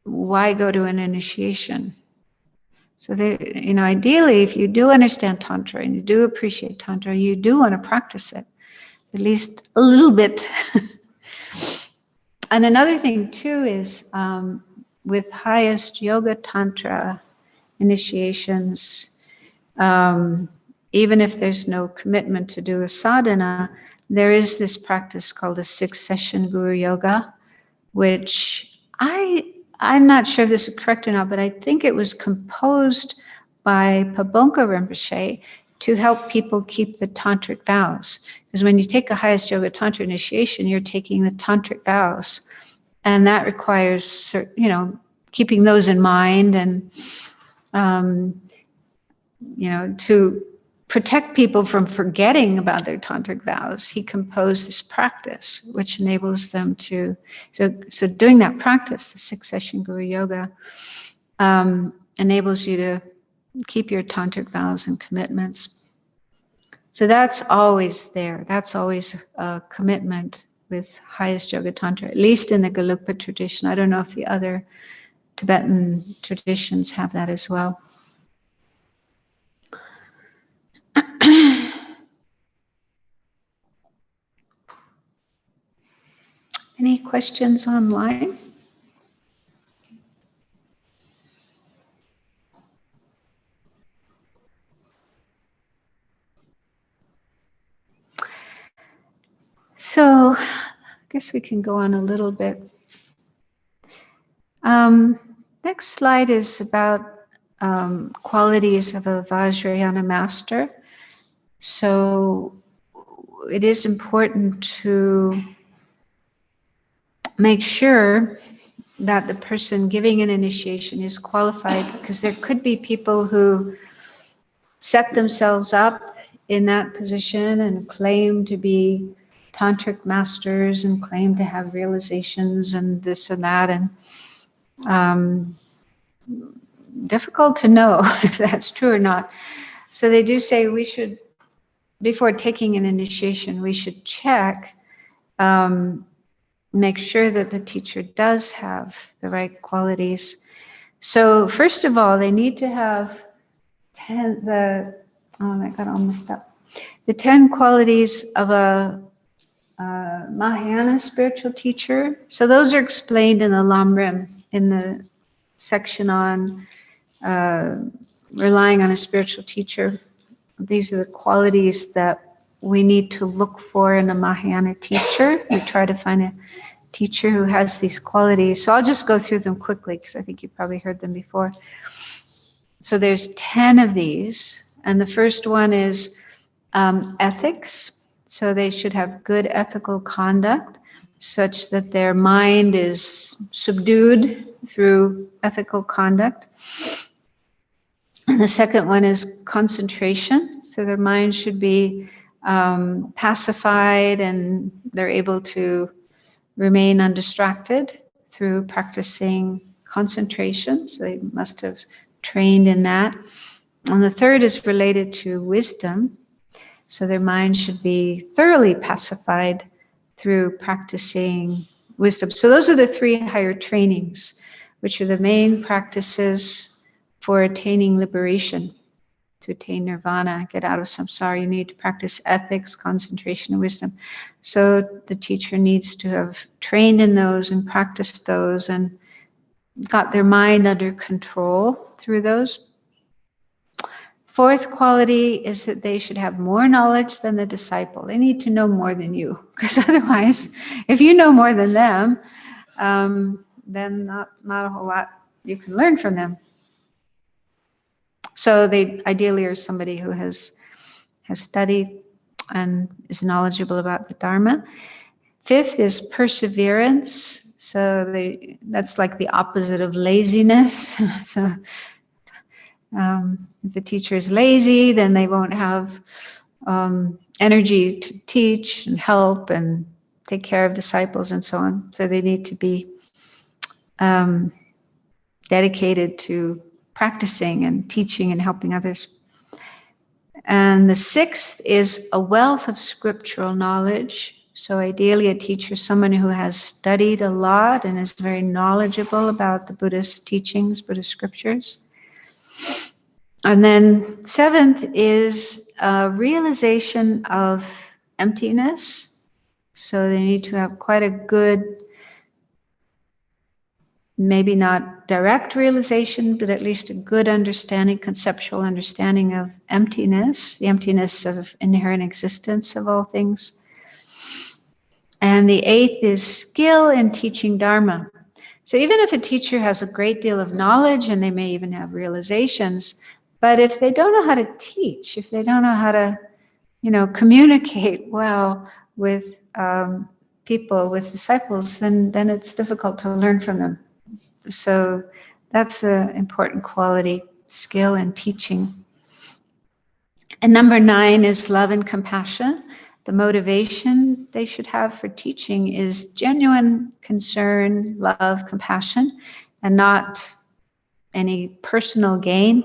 why go to an initiation? So ideally, if you do understand Tantra and you do appreciate Tantra, you do want to practice it, at least a little bit. And another thing too is with highest yoga Tantra initiations, even if there's no commitment to do a sadhana, there is this practice called the 6-session Guru Yoga, which I'm not sure if this is correct or not, but I think it was composed by Pabonka Rinpoche to help people keep the tantric vows. Because when you take a highest yoga tantra initiation, you're taking the tantric vows, and that requires, keeping those in mind, and to protect people from forgetting about their tantric vows. He composed this practice, which enables them to. So doing that practice, the 6-session Guru Yoga, enables you to keep your tantric vows and commitments. So that's always there. That's always a commitment with highest yoga tantra, at least in the Gelugpa tradition. I don't know if the other Tibetan traditions have that as well. Any questions online? So I guess we can go on a little bit. Next slide is about qualities of a Vajrayana master. So it is important to make sure that the person giving an initiation is qualified, because there could be people who set themselves up in that position and claim to be tantric masters and claim to have realizations and this and that, and difficult to know if that's true or not. So they do say we should, before taking an initiation, we should check, make sure that the teacher does have the right qualities. So first of all, they need to have that got all messed up. The 10 qualities of a Mahayana spiritual teacher. So those are explained in the Lamrim, in the section on relying on a spiritual teacher. These are the qualities that we need to look for in a Mahayana teacher. We try to find a teacher who has these qualities. So I'll just go through them quickly because I think you probably heard them before. So there's 10 of these, and the first one is ethics. So they should have good ethical conduct such that their mind is subdued through ethical conduct. And the second one is concentration. So their mind should be pacified and they're able to remain undistracted through practicing concentration. So they must have trained in that. And the third is related to wisdom. So their mind should be thoroughly pacified through practicing wisdom. So those are the 3 higher trainings which are the main practices for attaining liberation. To attain nirvana, get out of samsara, you need to practice ethics, concentration, and wisdom. So the teacher needs to have trained in those and practiced those and got their mind under control through those. Fourth quality is that they should have more knowledge than the disciple. They need to know more than you, because otherwise, if you know more than them, then not a whole lot you can learn from them. So they ideally are somebody who has studied and is knowledgeable about the Dharma. Fifth is perseverance. So that's like the opposite of laziness. So if the teacher is lazy, then they won't have energy to teach and help and take care of disciples and so on. So they need to be dedicated to practicing and teaching and helping others. And the sixth is a wealth of scriptural knowledge. So ideally a teacher, someone who has studied a lot and is very knowledgeable about the Buddhist teachings, Buddhist scriptures. And then seventh is a realization of emptiness. So they need to have quite a good, maybe not direct realization, but at least a good understanding, conceptual understanding of emptiness, the emptiness of inherent existence of all things. And the eighth is skill in teaching Dharma. So even if a teacher has a great deal of knowledge and they may even have realizations, but if they don't know how to teach, if they don't know how to, communicate well with people, with disciples, then it's difficult to learn from them. So that's an important quality, skill in teaching. And number 9 is love and compassion. The motivation they should have for teaching is genuine concern, love, compassion, and not any personal gain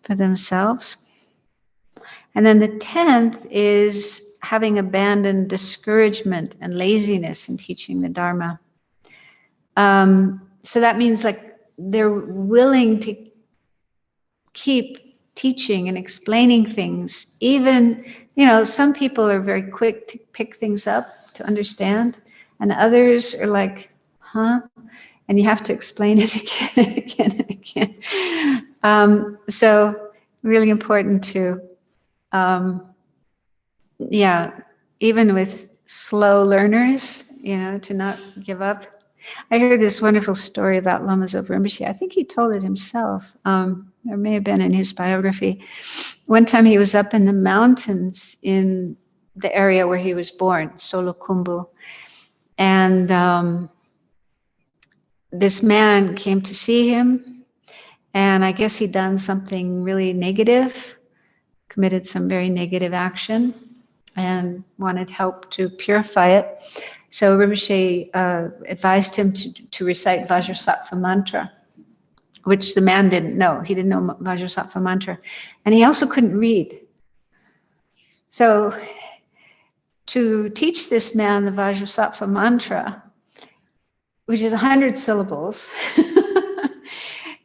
for themselves. And then the 10th is having abandoned discouragement and laziness in teaching the Dharma. So that means like they're willing to keep teaching and explaining things. Even, some people are very quick to pick things up, to understand, and others are like, huh? And you have to explain it again and again and again. So really important to, even with slow learners, to not give up. I heard this wonderful story about Lama Zopa Rinpoche. I think he told it himself. There may have been in his biography. One time he was up in the mountains in the area where he was born, Solokhumbu. And this man came to see him. And I guess he'd done something really negative, committed some very negative action, and wanted help to purify it. So Rinpoche advised him to recite Vajrasattva mantra, which the man didn't know. He didn't know Vajrasattva mantra. And he also couldn't read. So to teach this man the Vajrasattva mantra, which is 100 syllables,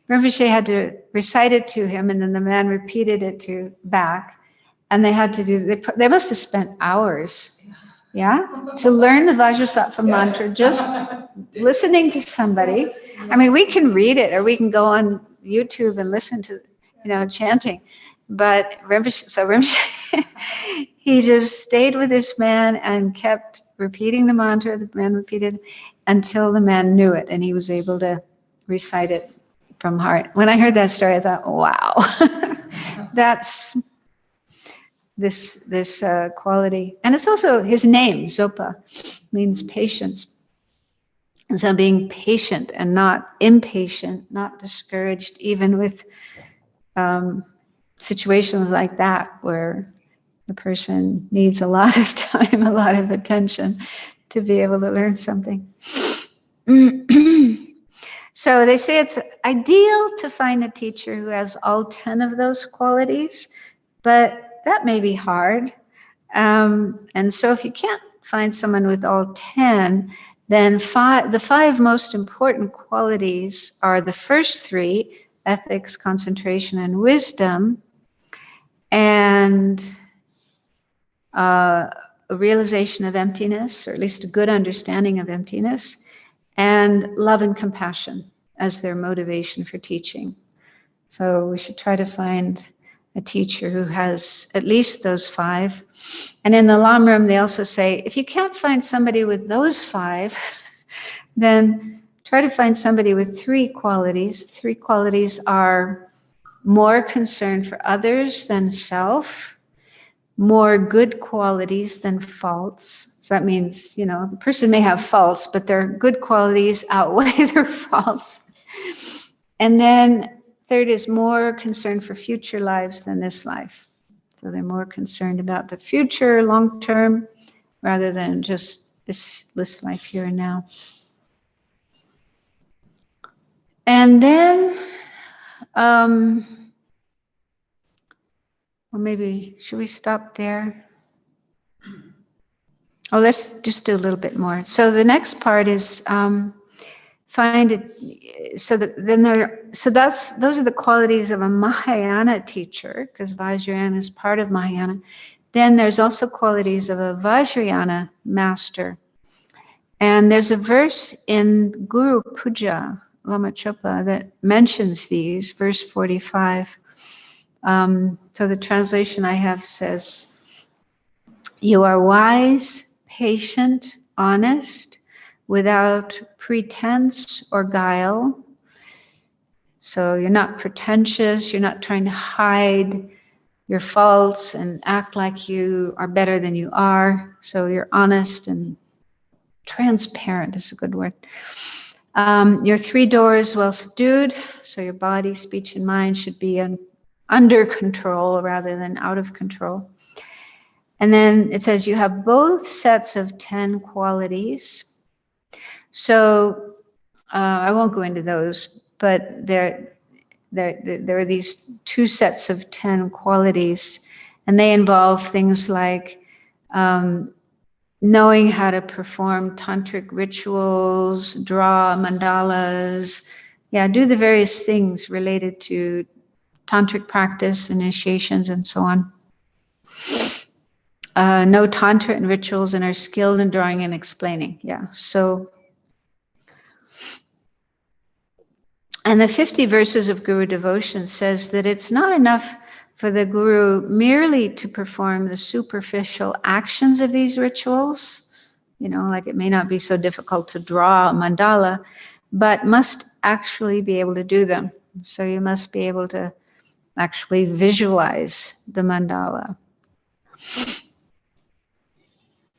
Rinpoche had to recite it to him, and then the man repeated it back. And they had to they must have spent hours. Yeah, to learn the Vajrasattva mantra, just listening to somebody. I mean, we can read it or we can go on YouTube and listen to, chanting. But Rinpoche, he just stayed with this man and kept repeating the mantra. The man repeated until the man knew it and he was able to recite it from heart. When I heard that story, I thought, wow, that's this quality. And it's also his name, Zopa, means patience. And so being patient and not impatient, not discouraged, even with situations like that where the person needs a lot of time, a lot of attention to be able to learn something. So they say it's ideal to find a teacher who has all 10 of those qualities, but that may be hard. And so if you can't find someone with all 10, Then the five most important qualities are the first three: ethics, concentration, and wisdom, and a realization of emptiness, or at least a good understanding of emptiness, and love and compassion as their motivation for teaching. So we should try to find a teacher who has at least those five. And in the Lamrim, they also say, if you can't find somebody with those five, then try to find somebody with three qualities. Three qualities are more concern for others than self, more good qualities than faults. So that means, the person may have faults, but their good qualities outweigh their faults. And then third is more concern for future lives than this life. So they're more concerned about the future, long term, rather than just this life here and now. And then, well, maybe, should we stop there? Oh, let's just do a little bit more. So the next part is find it. Those are the qualities of a Mahayana teacher, because Vajrayana is part of Mahayana. Then there's also qualities of a Vajrayana master. And there's a verse in Guru Puja, Lama Chopa, that mentions these, verse 45. So the translation I have says, "You are wise, patient, honest, without pretense or guile." So you're not pretentious, you're not trying to hide your faults and act like you are better than you are. So you're honest and transparent is a good word. Your three doors well subdued, so your body, speech, and mind should be under control rather than out of control. And then it says you have both sets of 10 qualities. So I won't go into those, but there are these two sets of 10 qualities, and they involve things like knowing how to perform tantric rituals, draw mandalas, do the various things related to tantric practice, initiations, and so on. Know tantra and rituals and are skilled in drawing and explaining. And the 50 verses of Guru devotion says that it's not enough for the Guru merely to perform the superficial actions of these rituals. Like it may not be so difficult to draw a mandala, but must actually be able to do them. So you must be able to actually visualize the mandala.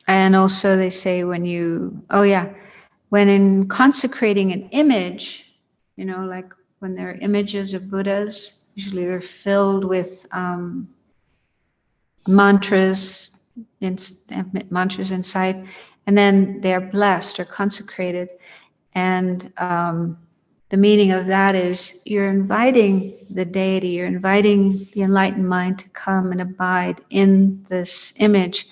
And also they say when in consecrating an image, like when there are images of Buddhas, usually they're filled with mantras inside, and then they're blessed or consecrated. And the meaning of that is you're inviting the deity, you're inviting the enlightened mind to come and abide in this image.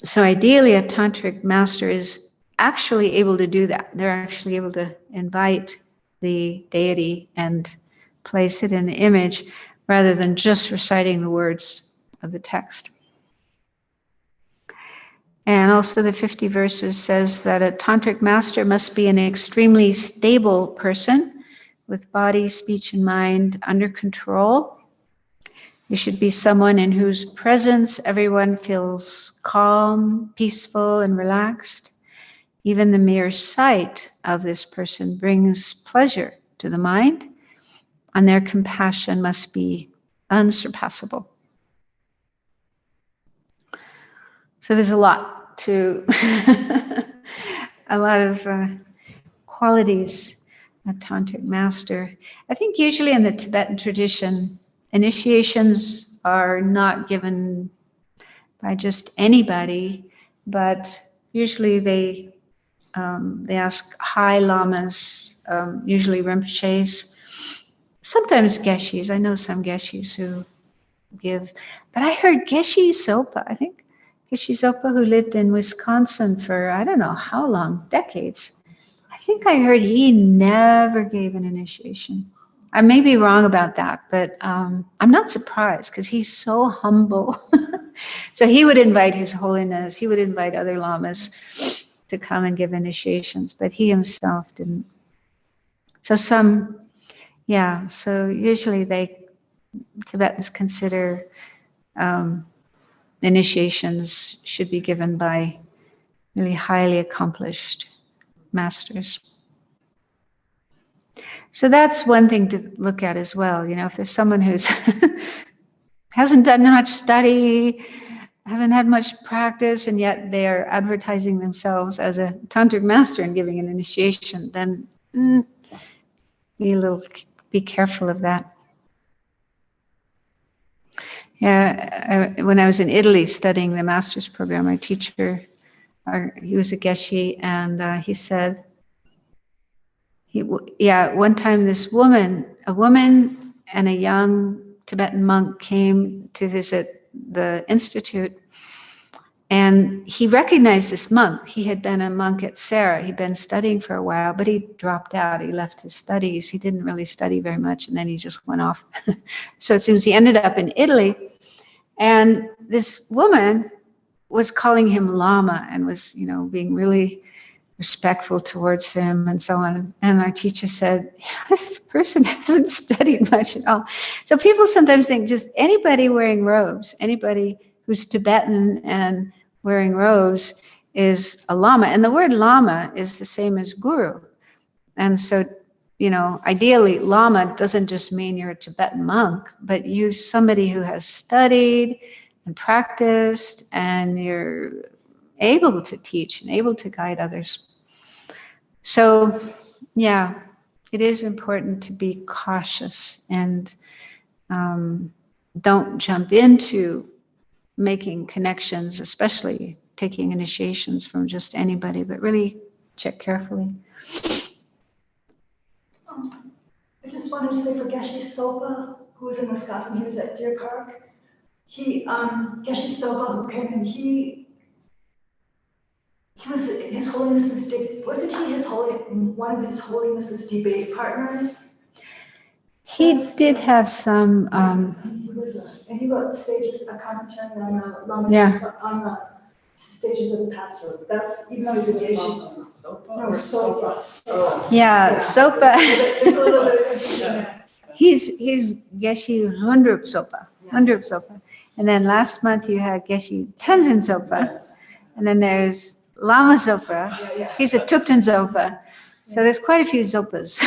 So ideally, a tantric master is actually able to do that. They're actually able to invite the deity and place it in the image rather than just reciting the words of the text. And also the 50 verses says that a tantric master must be an extremely stable person with body, speech, and mind under control. You should be someone in whose presence everyone feels calm, peaceful, and relaxed. Even the mere sight of this person brings pleasure to the mind, and their compassion must be unsurpassable. So there's a lot to, a lot of qualities a tantric master. I think usually in the Tibetan tradition, initiations are not given by just anybody, but usually they ask high lamas, usually rinpoches, sometimes geshis. I know some geshis who give, but I heard Geshe Sopa, I think Geshe Zopa, who lived in Wisconsin for I don't know how long, decades. I think I heard he never gave an initiation. I may be wrong about that, but I'm not surprised because he's so humble. So he would invite His Holiness, he would invite other lamas to come and give initiations, but he himself didn't. So so usually Tibetans consider initiations should be given by really highly accomplished masters. So that's one thing to look at as well. You know, if there's someone who's hasn't done much study, hasn't had much practice, and yet they are advertising themselves as a tantric master and giving an initiation, then be careful of that. Yeah, when I was in Italy studying the master's program, our teacher, he was a Geshe, and he said, one time this a woman and a young Tibetan monk came to visit the institute, and he recognized this monk. He had been a monk at Sarah. He'd been studying for a while, but he dropped out. He left his studies. He didn't really study very much, and then he just went off. So it seems he ended up in Italy, and this woman was calling him Lama and was, being really respectful towards him and so on. And our teacher said, this person hasn't studied much at all. So people sometimes think just anybody wearing robes, anybody who's Tibetan and wearing robes is a Lama. And the word Lama is the same as Guru. And so, ideally, Lama doesn't just mean you're a Tibetan monk, but you're somebody who has studied and practiced, and you're able to teach and able to guide others. So, it is important to be cautious and don't jump into making connections, especially taking initiations from just anybody, but really check carefully. I just wanted to say for Geshe Sopa, who was in Wisconsin, he was at Deer Park. Geshe Sopa, who came in, he was His Holiness's, wasn't he one of His Holiness's debate partners? He did have some. He was, and he wrote stages, a commentary on the Lama on the stages of the path. So that's, even though he's a Geshe. Sopa. Yeah, Sopa. It's a little bit confusing. He's Geshe Hundrup Sopa. Hundrup Sopa. And then last month you had Geshe Tenzin Sopa. Yes. And then there's Lama Zopa. He's a Tupten Zopa. So there's quite a few Zopas.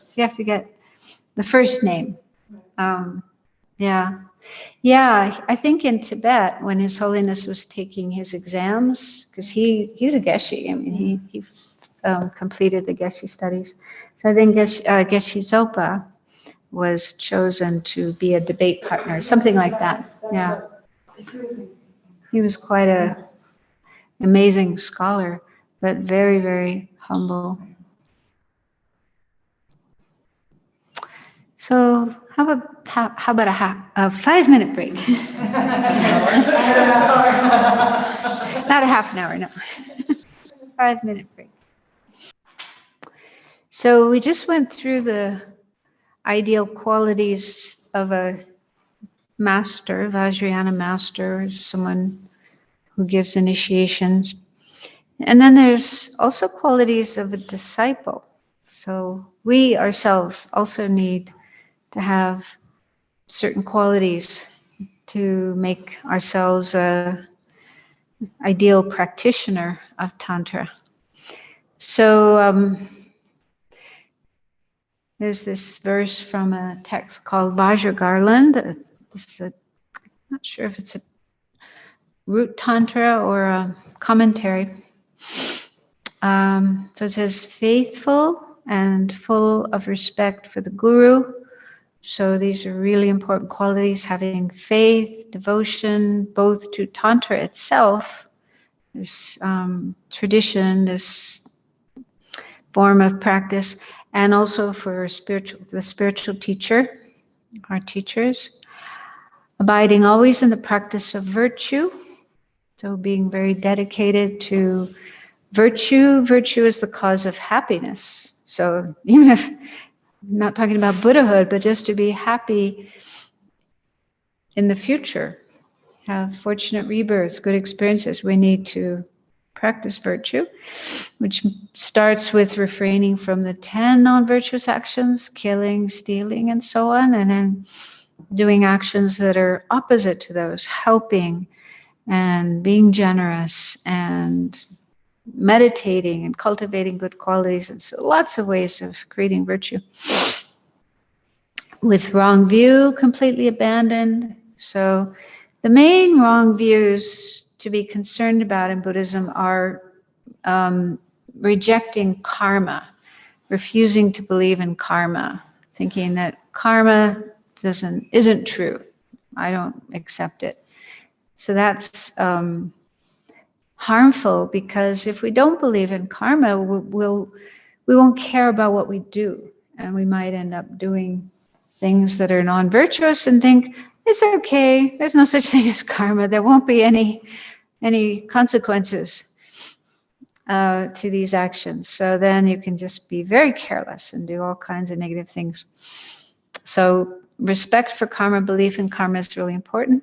So you have to get the first name. I think in Tibet, when His Holiness was taking his exams, because he's a Geshe, I mean, he completed the Geshe studies. So I think Geshe Zopa was chosen to be a debate partner, something like that. Yeah. He was quite an amazing scholar, but very, very humble. So how about a 5-minute break? Not a half an hour, no. 5-minute break. So we just went through the ideal qualities of a master, Vajrayana master, someone who gives initiations. And then there's also qualities of a disciple. So we ourselves also need to have certain qualities to make ourselves an ideal practitioner of Tantra. So there's this verse from a text called Vajra Garland. I'm not sure if it's a root Tantra or a commentary. So it says, faithful and full of respect for the Guru. So these are really important qualities, having faith, devotion, both to Tantra itself, this tradition, this form of practice, and also for the spiritual teacher, our teachers. Abiding always in the practice of virtue, So being very dedicated to virtue. Virtue is the cause of happiness. So even if I'm not talking about Buddhahood, but just to be happy in the future, have fortunate rebirths, good experiences, we need to practice virtue, which starts with refraining from the 10 non-virtuous actions, killing, stealing, and so on, and then doing actions that are opposite to those, helping and being generous and meditating and cultivating good qualities, and so lots of ways of creating virtue. With wrong view completely abandoned. So the main wrong views to be concerned about in Buddhism are rejecting karma, refusing to believe in karma, thinking that karma isn't true. I don't accept it. So that's harmful, because if we don't believe in karma, we won't care about what we do, and we might end up doing things that are non-virtuous and think it's okay. There's no such thing as karma. There won't be any consequences to these actions. So then you can just be very careless and do all kinds of negative things. So respect for karma, belief in karma is really important.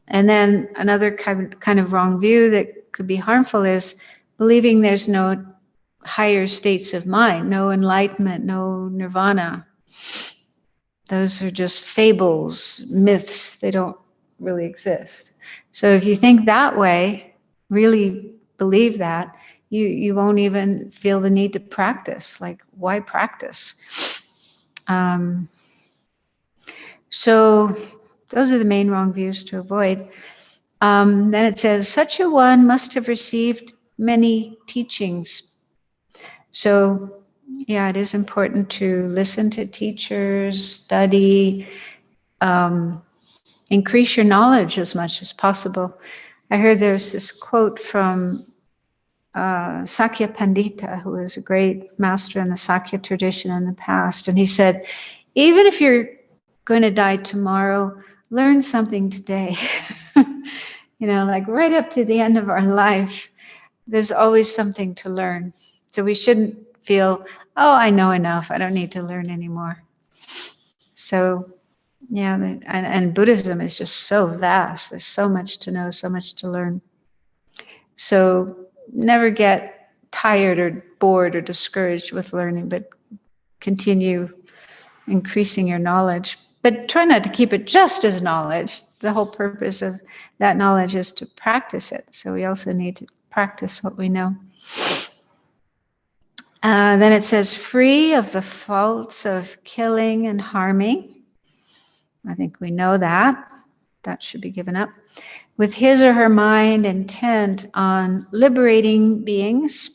And then another kind of wrong view that could be harmful is believing there's no higher states of mind, no enlightenment, no nirvana. Those are just fables, myths. They don't really exist. So if you think that way, really believe that, you won't even feel the need to practice. Like, why practice? So those are the main wrong views to avoid. Then it says, such a one must have received many teachings. So yeah, it is important to listen to teachers, study, increase your knowledge as much as possible. I heard there's this quote from Sakya Pandita, who was a great master in the Sakya tradition in the past. And he said, even if you're going to die tomorrow, learn something today. Like right up to the end of our life, there's always something to learn. So we shouldn't feel, oh, I know enough, I don't need to learn anymore. So yeah, and Buddhism is just so vast. There's so much to know, so much to learn. So never get tired or bored or discouraged with learning, but continue increasing your knowledge. But try not to keep it just as knowledge. The whole purpose of that knowledge is to practice it. So we also need to practice what we know. Then it says, free of the faults of killing and harming. I think we know that. That should be given up. With his or her mind intent on liberating beings,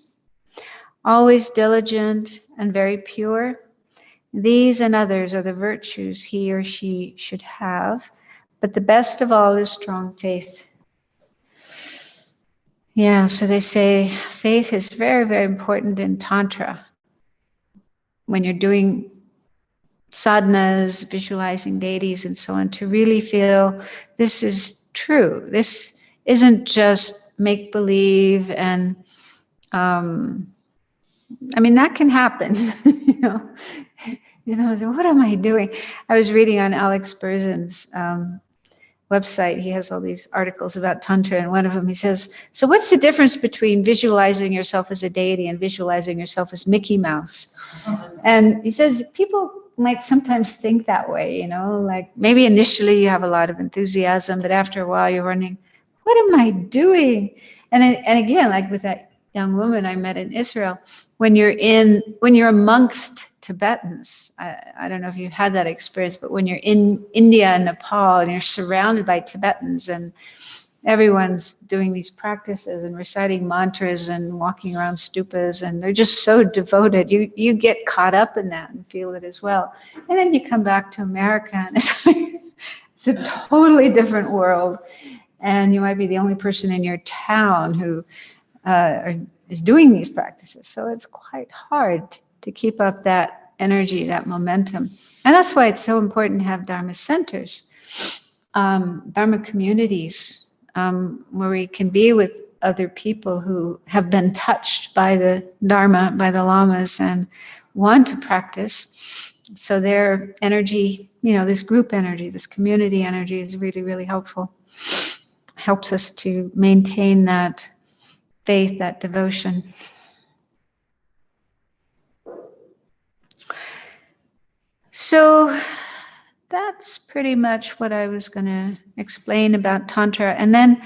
always diligent and very pure. These and others are the virtues he or she should have, but the best of all is strong faith. Yeah, so they say faith is very, very important in Tantra. When you're doing sadhanas, visualizing deities and so on, to really feel this is true. This isn't just make-believe and that can happen, so what am I doing? I was reading on Alex Berzin's website. He has all these articles about Tantra, and one of them he says, so what's the difference between visualizing yourself as a deity and visualizing yourself as Mickey Mouse? And he says people might sometimes think that way, like maybe initially you have a lot of enthusiasm, but after a while you're running, what am I doing? And again, like with that young woman I met in Israel, when you're amongst Tibetans, I don't know if you've had that experience, but when you're in India and Nepal and you're surrounded by Tibetans and everyone's doing these practices and reciting mantras and walking around stupas, and they're just so devoted, you get caught up in that and feel it as well. And then you come back to America and it's a totally different world, and you might be the only person in your town who is doing these practices. So it's quite hard to keep up that energy, that momentum. And that's why it's so important to have Dharma centers, Dharma communities, where we can be with other people who have been touched by the Dharma, by the lamas, and want to practice. So their energy, this group energy, this community energy is really, really helpful. Helps us to maintain that faith, that devotion. So that's pretty much what I was going to explain about Tantra. And then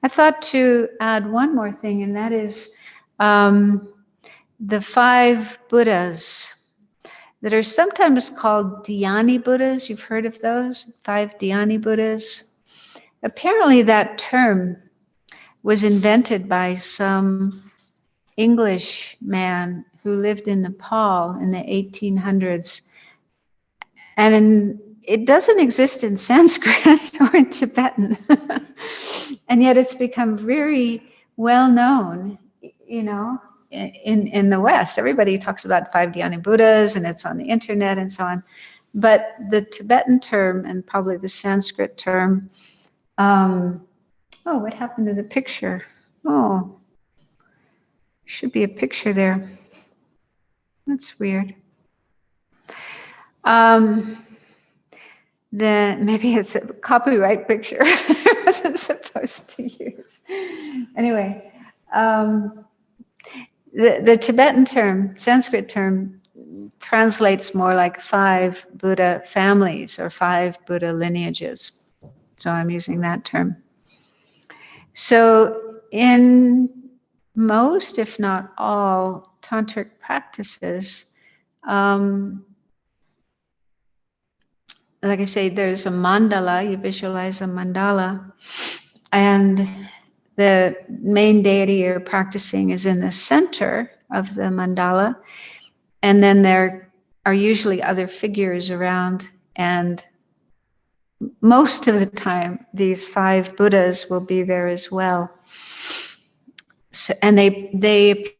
I thought to add one more thing, and that is the 5 Buddhas that are sometimes called Dhyani Buddhas. You've heard of those? 5 Dhyani Buddhas. Apparently that term was invented by some English man who lived in Nepal in the 1800s. And it doesn't exist in Sanskrit or in Tibetan. And yet it's become very well known, in the West. Everybody talks about 5 Dhyani Buddhas and it's on the internet and so on. But the Tibetan term and probably the Sanskrit term, what happened to the picture? Oh, should be a picture there. That's weird. Then maybe it's a copyright picture I wasn't supposed to use. Anyway, the Tibetan term, Sanskrit term, translates more like 5 Buddha families or 5 Buddha lineages. So I'm using that term. So in most, if not all, tantric practices, like I say, there's a mandala, you visualize a mandala, and the main deity you're practicing is in the center of the mandala, and then there are usually other figures around, and most of the time these 5 Buddhas will be there as well. So, and they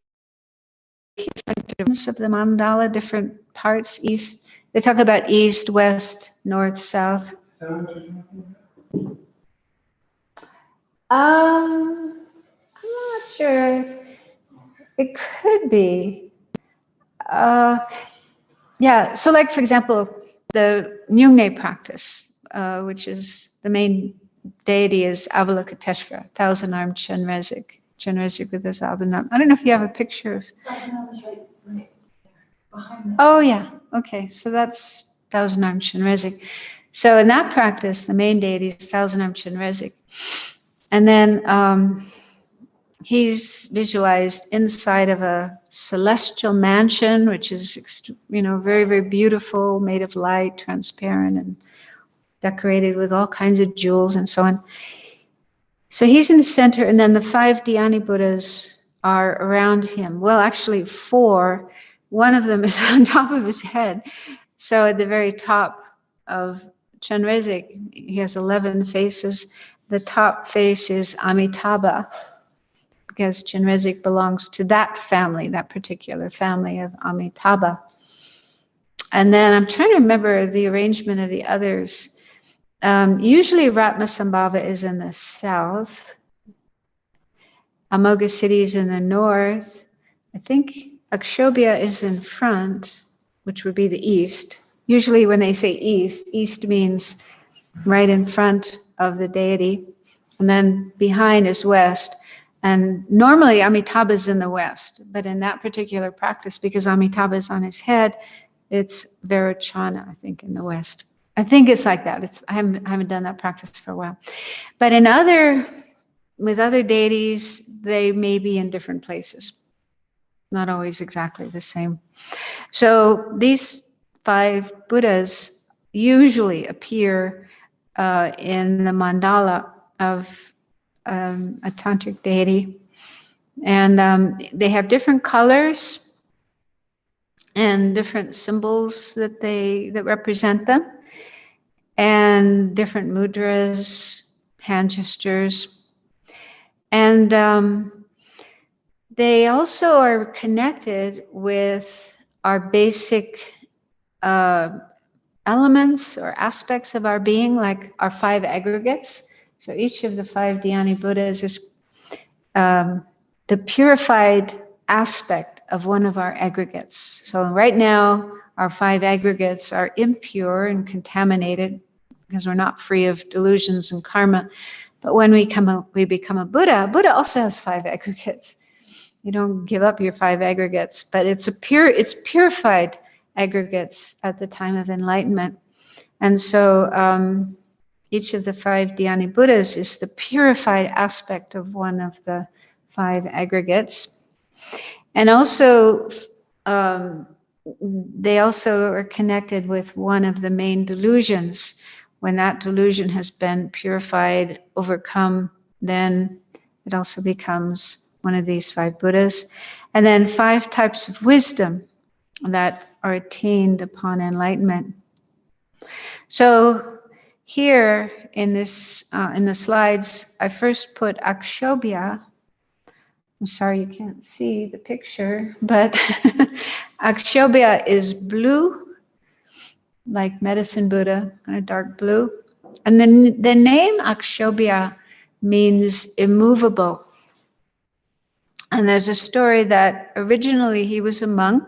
of the mandala, different parts, east. They talk about east, west, north, south. I'm not sure. It could be. Yeah, so like, for example, the Nyungne practice, which is the main deity is Avalokiteshvara, thousand-armed Chenrezig. Chenrezig with the thousand arm. I don't know if you have a picture of. Right there, behind that. Oh, yeah. Okay, so that's thousand-armed Chenrezig. So in that practice, the main deity is thousand-armed Chenrezig. And then he's visualized inside of a celestial mansion, which is, very, very beautiful, made of light, transparent, and decorated with all kinds of jewels and so on. So he's in the center, and then the 5 Dhyani Buddhas are around him. Well, actually 4. One of them is on top of his head. So at the very top of Chenrezig, he has 11 faces. The top face is Amitabha, because Chenrezig belongs to that family, that particular family of Amitabha. And then I'm trying to remember the arrangement of the others. Usually Ratnasambhava is in the south. Amoghasiddhi is in the north. I think Akshobhya is in front, which would be the east. Usually when they say east, east means right in front of the deity. And then behind is west. And normally Amitabha is in the west. But in that particular practice, because Amitabha is on his head, it's Vairocana, I think, in the west. I think it's like that. I haven't done that practice for a while. But with other deities, they may be in different places. Not always exactly the same. So these 5 Buddhas usually appear in the mandala of a tantric deity. And they have different colors and different symbols that represent them, and different mudras, hand gestures. And they also are connected with our basic elements or aspects of our being, like our 5 aggregates. So each of the 5 dhyani Buddhas is the purified aspect of one of our aggregates. So right now, our 5 aggregates are impure and contaminated because we're not free of delusions and karma. But when we become a Buddha, Buddha also has 5 aggregates. You don't give up your 5 aggregates, but it's purified aggregates at the time of enlightenment. And so each of the 5 dhyani Buddhas is the purified aspect of one of the 5 aggregates. And also, they also are connected with one of the main delusions. When that delusion has been purified, overcome, then it also becomes one of these 5 Buddhas. And then 5 types of wisdom that are attained upon enlightenment. So here in this in the slides, I first put Akshobhya. I'm sorry you can't see the picture, but Akshobhya is blue, like Medicine Buddha, kind of dark blue. And then the name Akshobhya means immovable. And there's a story that originally he was a monk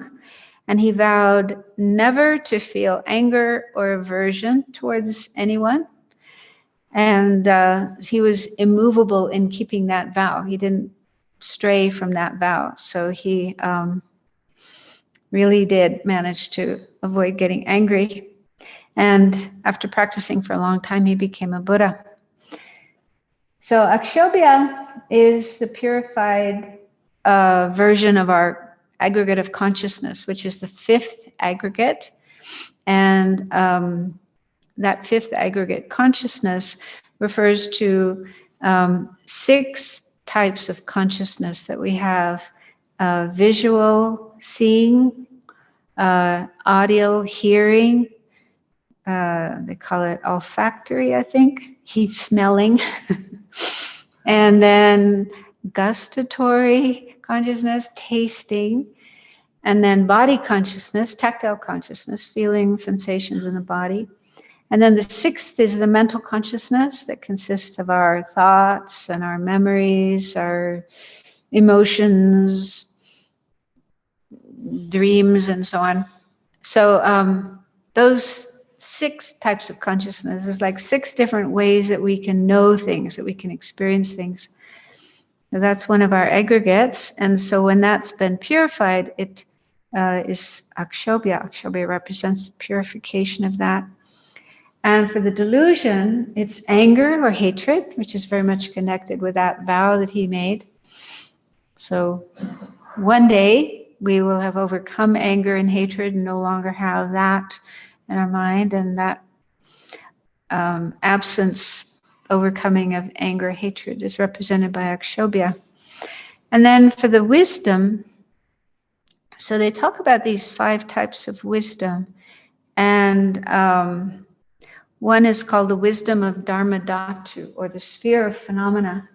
and he vowed never to feel anger or aversion towards anyone. And he was immovable in keeping that vow. He didn't stray from that vow. So he really did manage to avoid getting angry. And after practicing for a long time, he became a Buddha. So Akshobhya is the purified version of our aggregate of consciousness, which is the 5th aggregate. And that 5th aggregate consciousness refers to 6 types of consciousness that we have: visual, seeing, audio, hearing. They call it olfactory, I think. Heat, smelling. And then gustatory consciousness, tasting. And then body consciousness, tactile consciousness, feeling sensations in the body. And then the 6th is the mental consciousness that consists of our thoughts and our memories, our emotions, dreams, and so on. So those 6 types of consciousness is like 6 different ways that we can know things, that we can experience things. So that's one of our aggregates. And so when that's been purified, it is Akshobhya. Akshobhya represents the purification of that. And for the delusion, it's anger or hatred, which is very much connected with that vow that he made. So one day we will have overcome anger and hatred and no longer have that in our mind, and that absence, overcoming of anger, hatred is represented by Akshobhya. And then for the wisdom, so they talk about these 5 types of wisdom, and one is called the wisdom of Dharmadhatu, or the sphere of phenomena.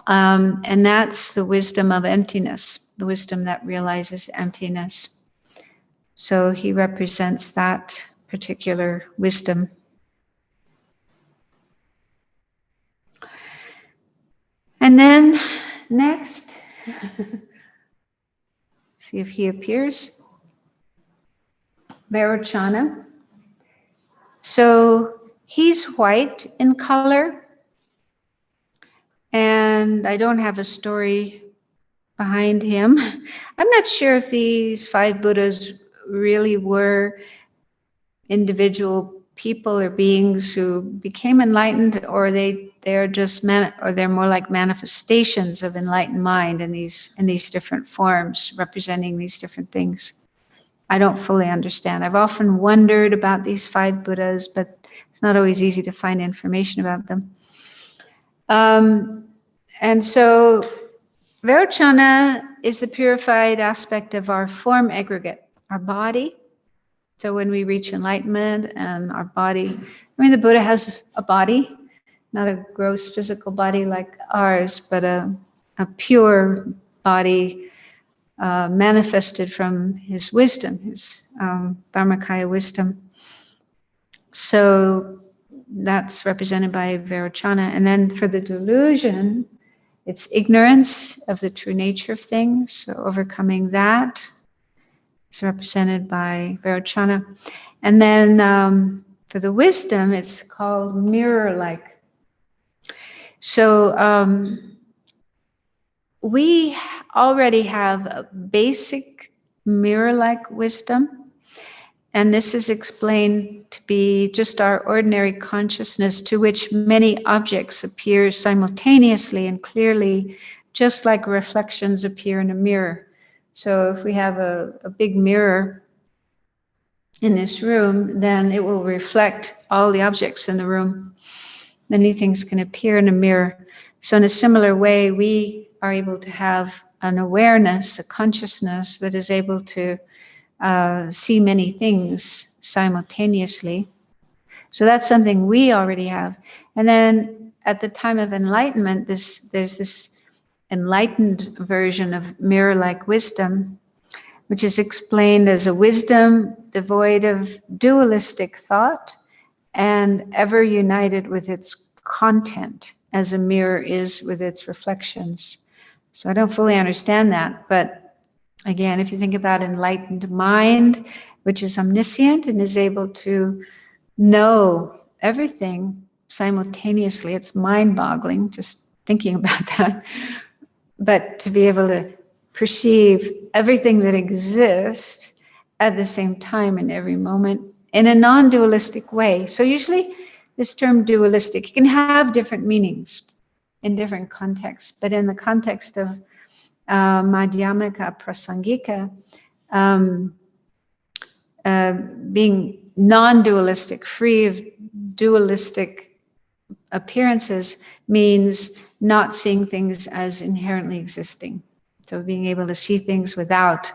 And that's the wisdom of emptiness, the wisdom that realizes emptiness. So he represents that particular wisdom. And then next, see if he appears. Vairocana. So he's white in color, and I don't have a story behind him. I'm not sure if these 5 Buddhas really were individual people or beings who became enlightened, or they're just or they're more like manifestations of enlightened mind in these different forms, representing these different things. I don't fully understand. I've often wondered about these 5 Buddhas, but it's not always easy to find information about them. And so Vairocana is the purified aspect of our form aggregate, our body. So when we reach enlightenment and our body, I mean, the Buddha has a body, not a gross physical body like ours, but a pure body manifested from his wisdom, his Dharmakaya wisdom. So that's represented by Vairochana. And then for the delusion, it's ignorance of the true nature of things. So overcoming that is represented by Vairochana. And then for the wisdom, it's called mirror-like. So we already have a basic mirror-like wisdom. And this is explained to be just our ordinary consciousness to which many objects appear simultaneously and clearly, just like reflections appear in a mirror. So if we have a big mirror in this room, then it will reflect all the objects in the room. Many things can appear in a mirror. So in a similar way, we are able to have an awareness, a consciousness that is able to see many things simultaneously. So that's something we already have. And then at the time of enlightenment, there's this enlightened version of mirror-like wisdom, which is explained as a wisdom devoid of dualistic thought and ever united with its content, as a mirror is with its reflections. So I don't fully understand that, but again, if you think about enlightened mind, which is omniscient and is able to know everything simultaneously, it's mind-boggling just thinking about that. But to be able to perceive everything that exists at the same time in every moment in a non-dualistic way. So usually this term dualistic can have different meanings in different contexts, but in the context of Madhyamaka Prasangika, being non-dualistic, free of dualistic appearances, means not seeing things as inherently existing. So being able to see things without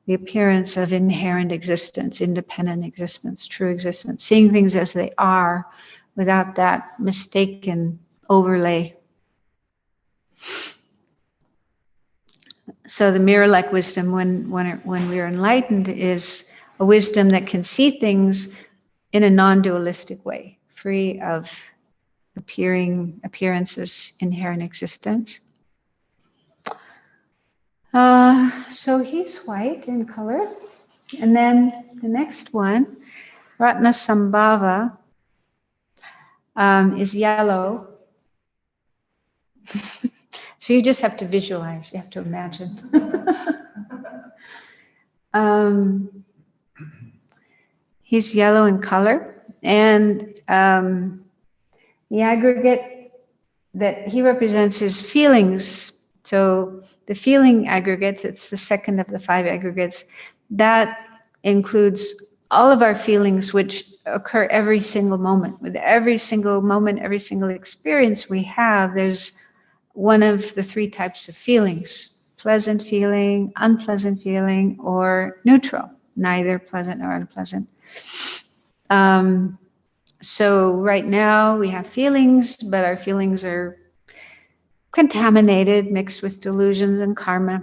the appearance of inherent existence, independent existence, true existence, seeing things as they are without that mistaken overlay. So the mirror-like wisdom, when we are enlightened, is a wisdom that can see things in a non-dualistic way, free of appearances, inherent existence. So he's white in color. And then the next one, Ratnasambhava, is yellow. So you just have to visualize, you have to imagine. He's yellow in color, and the aggregate that he represents is feelings. So the feeling aggregate, it's the second of the 5 aggregates, that includes all of our feelings which occur every single moment. With every single moment, every single experience we have, there's one of the 3 types of feelings: pleasant feeling, unpleasant feeling, or neutral, neither pleasant nor unpleasant. So right now we have feelings, but our feelings are contaminated, mixed with delusions and karma.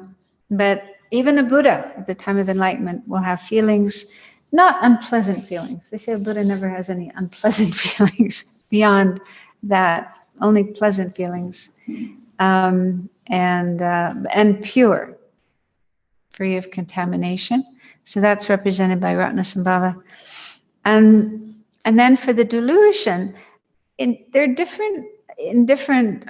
But even a Buddha at the time of enlightenment will have feelings, not unpleasant feelings. They say a Buddha never has any unpleasant feelings. Beyond that, only pleasant feelings. And pure, free of contamination. So that's represented by Ratnasambhava. And then for the delusion, they're different in different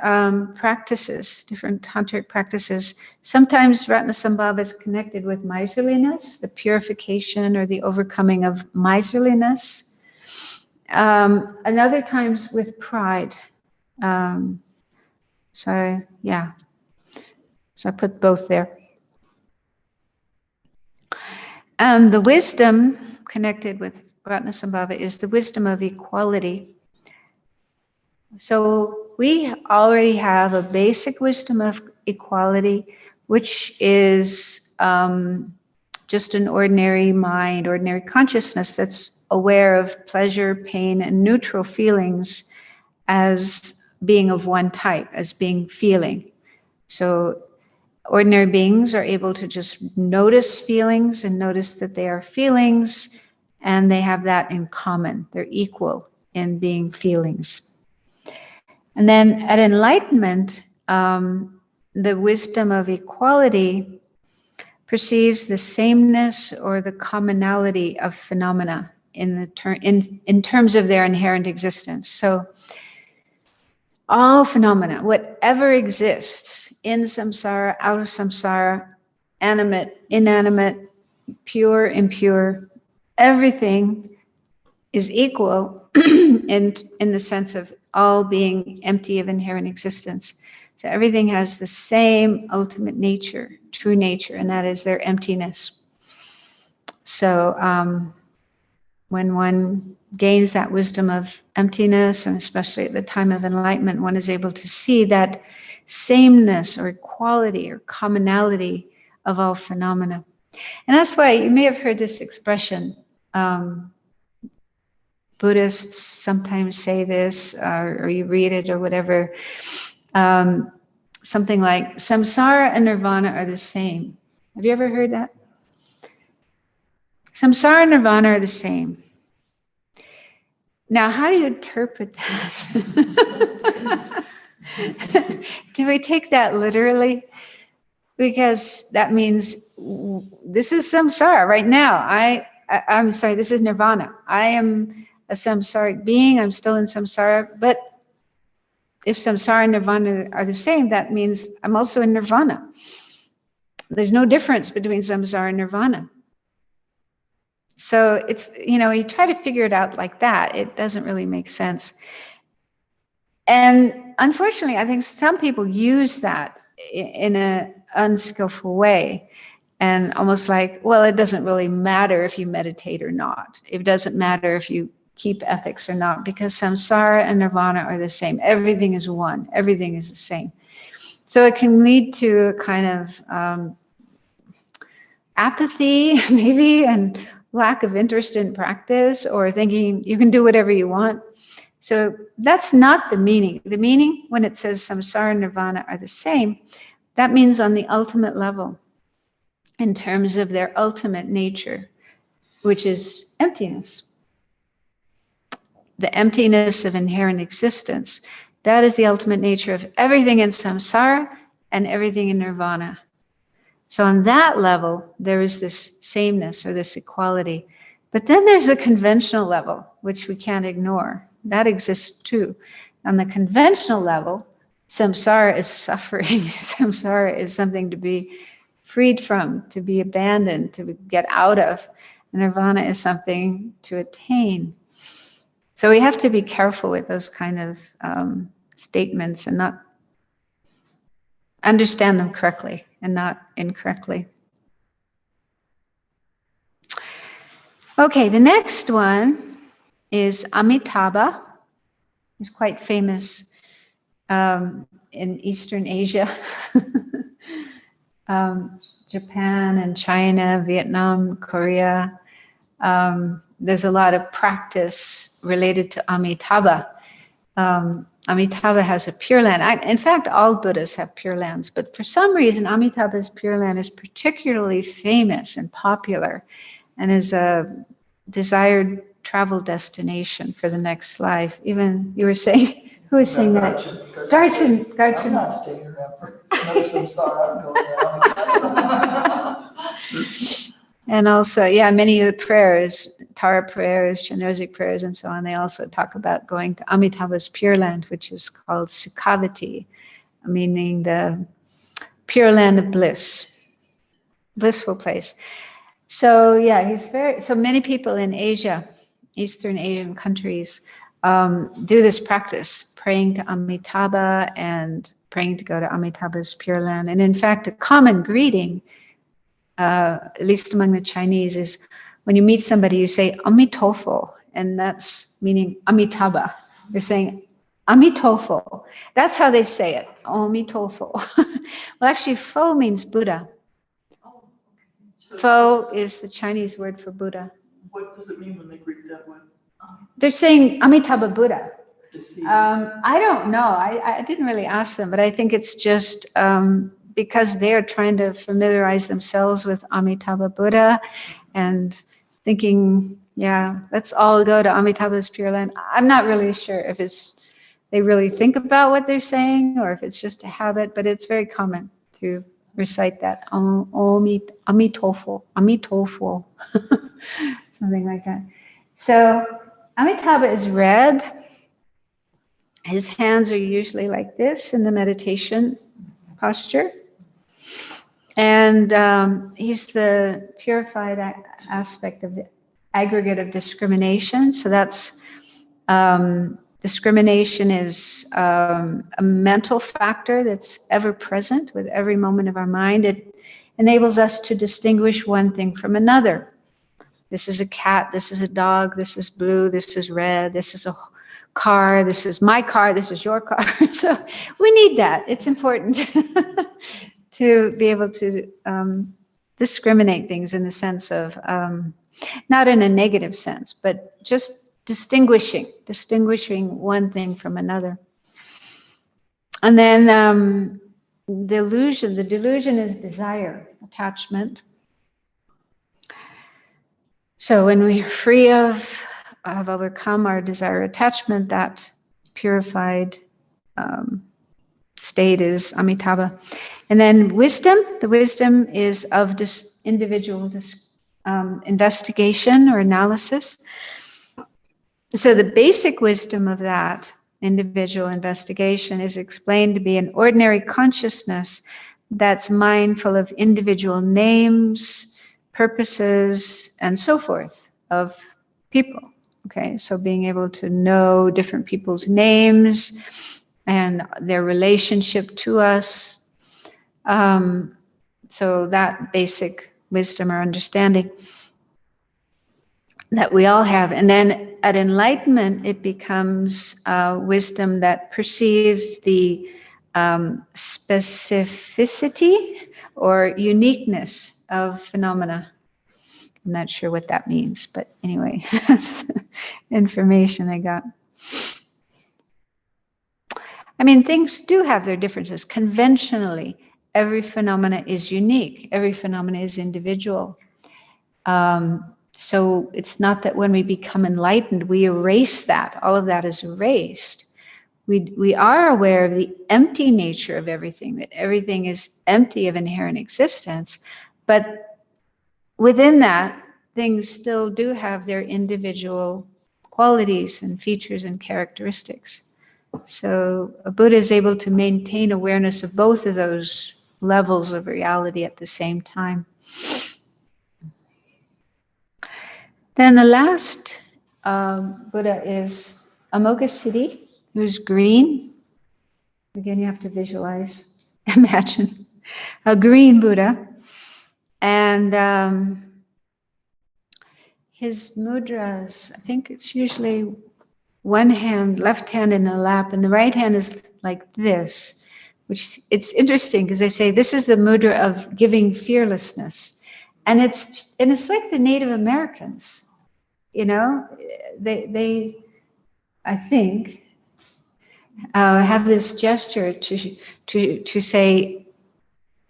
practices, different tantric practices. Sometimes Ratnasambhava is connected with miserliness, the purification or the overcoming of miserliness. And other times with pride. So I put both there. And the wisdom connected with Ratnasambhava is the wisdom of equality. So we already have a basic wisdom of equality, which is just an ordinary mind, ordinary consciousness that's aware of pleasure, pain, and neutral feelings as being of one type, as being feeling. So ordinary beings are able to just notice feelings and notice that they are feelings, and they have that in common. They're equal in being feelings. And then at enlightenment, the wisdom of equality perceives the sameness or the commonality of phenomena in terms of their inherent existence. So all phenomena, whatever exists in samsara, out of samsara, animate, inanimate, pure, impure, everything is equal in the sense of all being empty of inherent existence. So everything has the same ultimate nature, true nature, and that is their emptiness. So when one gains that wisdom of emptiness, and especially at the time of enlightenment, one is able to see that sameness or equality or commonality of all phenomena. And that's why you may have heard this expression. Buddhists sometimes say this, or you read it or whatever. Something like, samsara and nirvana are the same. Have you ever heard that? Samsara and nirvana are the same. Now, how do you interpret that? Do we take that literally? Because that means this is samsara right now. I'm sorry, this is nirvana. I am a samsaric being. I'm still in samsara. But if samsara and nirvana are the same, that means I'm also in nirvana. There's no difference between samsara and nirvana. So it's, you try to figure it out like that. It doesn't really make sense. And unfortunately, I think some people use that in an unskillful way. And almost like, well, it doesn't really matter if you meditate or not. It doesn't matter if you keep ethics or not, because samsara and nirvana are the same. Everything is one. Everything is the same. So it can lead to a kind of apathy, maybe, and lack of interest in practice, or thinking you can do whatever you want. So that's not the meaning. The meaning, when it says samsara and nirvana are the same, that means on the ultimate level, in terms of their ultimate nature, which is emptiness. The emptiness of inherent existence. That is the ultimate nature of everything in samsara and everything in nirvana. So on that level, there is this sameness or this equality. But then there's the conventional level, which we can't ignore. That exists too. On the conventional level, samsara is suffering. Samsara is something to be freed from, to be abandoned, to get out of. Nirvana is something to attain. So we have to be careful with those kind of statements and not understand them correctly and not incorrectly. Okay, the next one is Amitabha. He's quite famous in Eastern Asia. Japan and China, Vietnam, Korea. There's a lot of practice related to Amitabha. Amitabha has a pure land. In fact, all Buddhists have pure lands, but for some reason, Amitabha's pure land is particularly famous and popular, and is a desired travel destination for the next life. Even you were saying, who was saying that? Garchin. I'm not staying around for another samsara. I'm going. And also, many of the prayers, Tara prayers, Chandrosic prayers, and so on, they also talk about going to Amitabha's Pure Land, which is called Sukhavati, meaning the pure land of bliss, blissful place. So so many people in Asia, Eastern Asian countries, do this practice, praying to Amitabha and praying to go to Amitabha's Pure Land. And in fact, a common greeting, at least among the Chinese, is when you meet somebody, you say Amitofo, and that's meaning Amitabha. You're saying Amitofo. That's how they say it, Amitofo. Well, actually, Fo means Buddha. Oh, okay. Fo is the Chinese word for Buddha. What does it mean when they greet that way? They're saying Amitabha Buddha. To see. I don't know. I didn't really ask them, but I think it's just because they're trying to familiarize themselves with Amitabha Buddha and thinking Yeah, let's all go to Amitabha's Pure Land. I'm not really sure if they really think about what they're saying or if it's just a habit, but it's very common to recite that. Amitofo, Amitofo, something like that. So Amitabha is red. His hands are usually like this in the meditation posture. And he's the purified aspect of the aggregate of discrimination. So that's discrimination is a mental factor that's ever present with every moment of our mind. It enables us to distinguish one thing from another. This is a cat, this is a dog, this is blue, this is red, this is a car, this is my car, this is your car. So we need that. It's important to be able to discriminate things in the sense of, not in a negative sense, but just distinguishing one thing from another. And then delusion. The delusion is desire, attachment. So when we are free have overcome our desire attachment, that purified state is Amitabha. And then wisdom. The wisdom is of this individual investigation or analysis. So the basic wisdom of that individual investigation is explained to be an ordinary consciousness that's mindful of individual names, purposes, and so forth of people. Okay, so being able to know different people's names and their relationship to us. So that basic wisdom or understanding that we all have. And then at enlightenment, it becomes wisdom that perceives the specificity or uniqueness of phenomena. I'm not sure what that means, but anyway, that's the information I got. I mean, things do have their differences. Conventionally, every phenomena is unique. Every phenomena is individual. So it's not that when we become enlightened, we erase that. All of that is erased. We are aware of the empty nature of everything, that everything is empty of inherent existence. But within that, things still do have their individual qualities and features and characteristics. So a Buddha is able to maintain awareness of both of those levels of reality at the same time. Then the last Buddha is Amoghasiddhi, who's green. Again, you have to visualize, imagine a green Buddha. And his mudras, I think it's usually one hand, left hand in the lap, and the right hand is like this, which it's interesting because they say this is the mudra of giving fearlessness. And it's like the Native Americans, you know, they I think, have this gesture to say,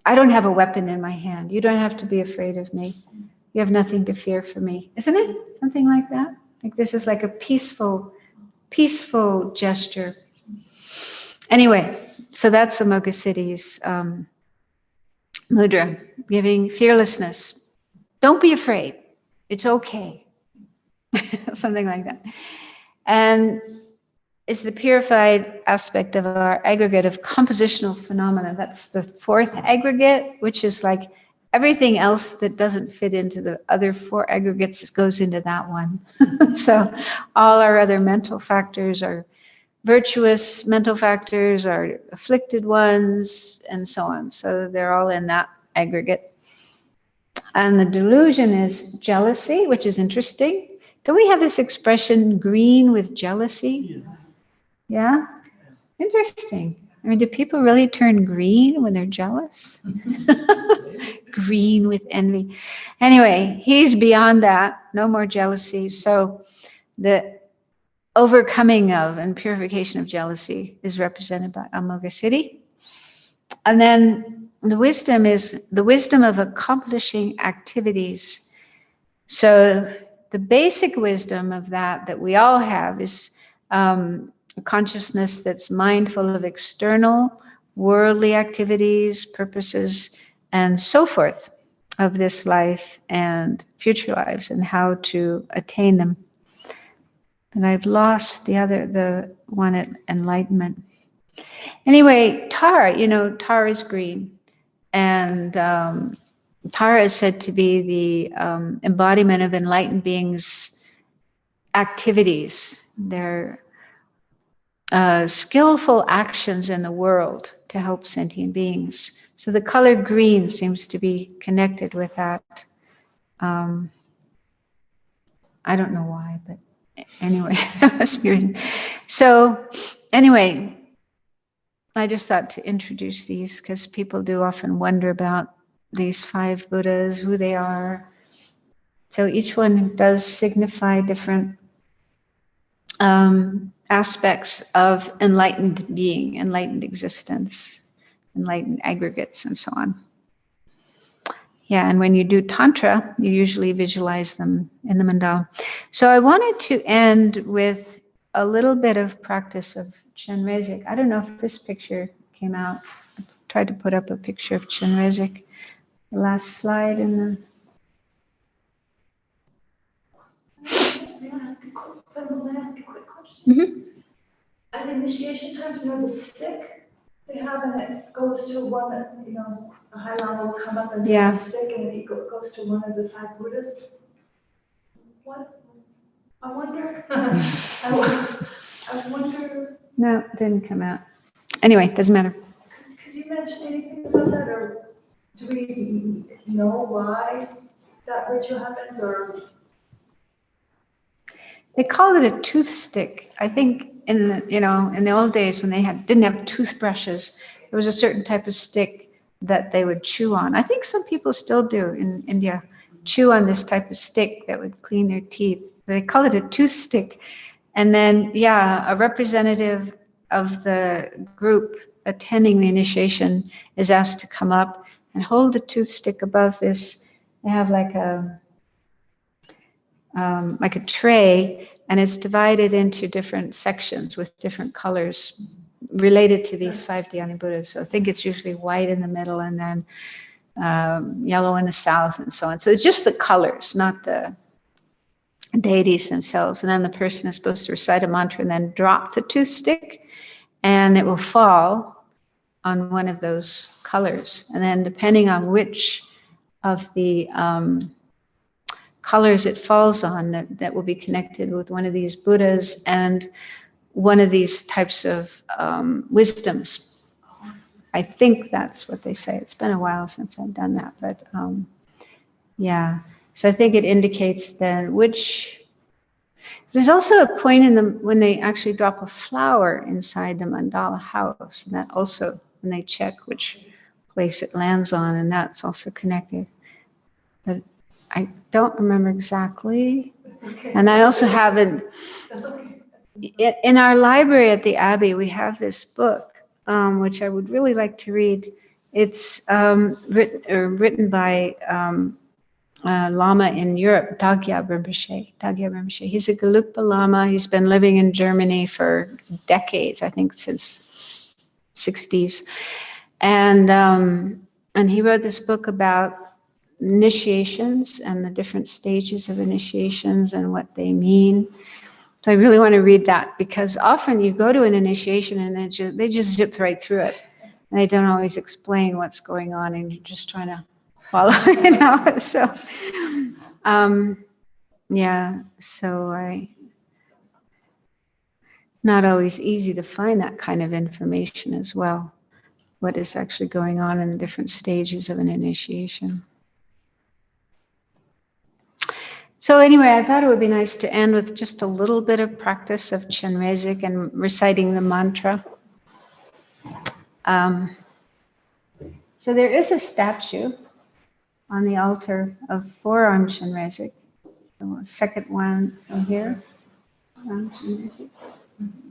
I don't have a weapon in my hand. You don't have to be afraid of me. You have nothing to fear for me. Isn't it? Something like that? Like this is like a peaceful gesture. Anyway, so that's Amoghasiddhi's mudra, giving fearlessness. Don't be afraid. It's okay. Something like that. And it's the purified aspect of our aggregate of compositional phenomena. That's the fourth aggregate, which is like everything else that doesn't fit into the other four aggregates goes into that one. So all our other mental factors are virtuous mental factors, are afflicted ones, and so on. So they're all in that aggregate. And the delusion is jealousy, which is interesting. Do we have this expression, green with jealousy? Yes. Yeah? Interesting. I mean, do people really turn green when they're jealous? Green with envy. Anyway, he's beyond that. No more jealousy. So the overcoming of and purification of jealousy is represented by Amoghasiddhi. And then the wisdom is the wisdom of accomplishing activities. So the basic wisdom of that we all have is a consciousness that's mindful of external worldly activities, purposes, and so forth of this life and future lives, and how to attain them. And I've lost the one at enlightenment. Anyway, Tara, Tara is green. And Tara is said to be the embodiment of enlightened beings' activities, their skillful actions in the world to help sentient beings. So the color green seems to be connected with that. I don't know why, but anyway, that must be reason. So anyway, I just thought to introduce these because people do often wonder about these 5 Buddhas, who they are. So each one does signify different aspects of enlightened being, enlightened existence, enlightened aggregates, and so on. Yeah, and when you do Tantra, you usually visualize them in the mandala. So I wanted to end with a little bit of practice of Chenrezig. I don't know if this picture came out. I tried to put up a picture of Chenrezig. The last slide in the... May I ask a quick question? Mm-hmm. At initiation times, the stick they have, and it goes to one, a high lama will come up and Yeah. the stick, and it goes to one of the 5 Buddhas. What? I wonder. I wonder. No, it didn't come out. Anyway, doesn't matter. Could you mention anything about that, or do we know why that ritual happens, or? They call it a tooth stick. I think in the old days when they didn't have toothbrushes, there was a certain type of stick that they would chew on. I think some people still do in India, chew on this type of stick that would clean their teeth. They call it a tooth stick. And then, a representative of the group attending the initiation is asked to come up and hold the tooth stick above this. They have like a tray, and it's divided into different sections with different colors related to these 5 Dhyani Buddhas. So I think it's usually white in the middle, and then yellow in the south, and so on. So it's just the colors, not the deities themselves. And then the person is supposed to recite a mantra and then drop the tooth stick, and it will fall on one of those colors. And then depending on which of the colors it falls on, that will be connected with one of these Buddhas and one of these types of wisdoms. I think that's what they say. It's been a while since I've done that, but so I think it indicates then which. There's also a point in them when they actually drop a flower inside the mandala house, and that also, when they check which place it lands on, and that's also connected. But I don't remember exactly. Okay. And I also haven't, in our library at the Abbey, we have this book, which I would really like to read. It's written by Lama in Europe, Dagya Rinpoche. He's a Gelugpa Lama. He's been living in Germany for decades, I think since 60s. And he wrote this book about initiations and the different stages of initiations and what they mean. So I really want to read that, because often you go to an initiation and they just zip right through it. And they don't always explain what's going on, and you're just trying to follow, So, not always easy to find that kind of information as well. What is actually going on in the different stages of an initiation. So anyway, I thought it would be nice to end with just a little bit of practice of Chenrezig and reciting the mantra. So there is a statue on the altar of forearm Chenrezig. The second one from here.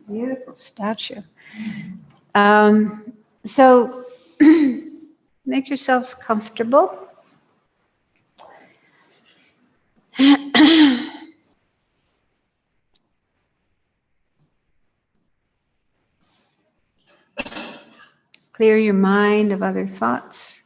Beautiful statue. So make yourselves comfortable. clear your mind of other thoughts.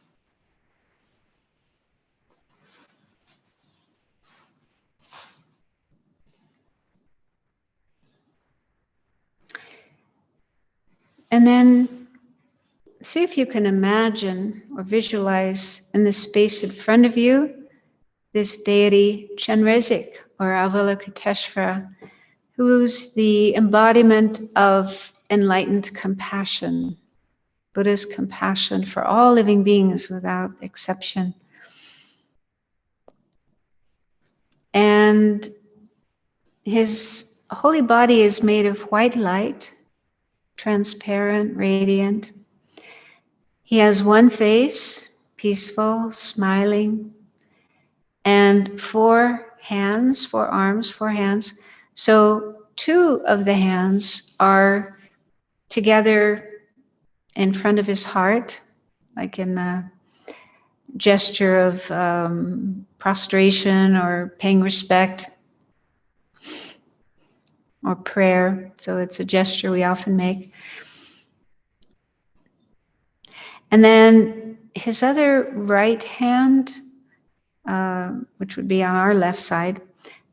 And then see if you can imagine or visualize in the space in front of you this deity Chenrezig or Avalokiteshvara, who's the embodiment of enlightened compassion, Buddha's compassion for all living beings without exception. And his holy body is made of white light, transparent, radiant. He has one face, peaceful, smiling, and 4 hands, 4 arms, 4 hands. So 2 of the hands are together in front of his heart, like in the gesture of prostration or paying respect or prayer. So it's a gesture we often make. And then his other right hand, which would be on our left side,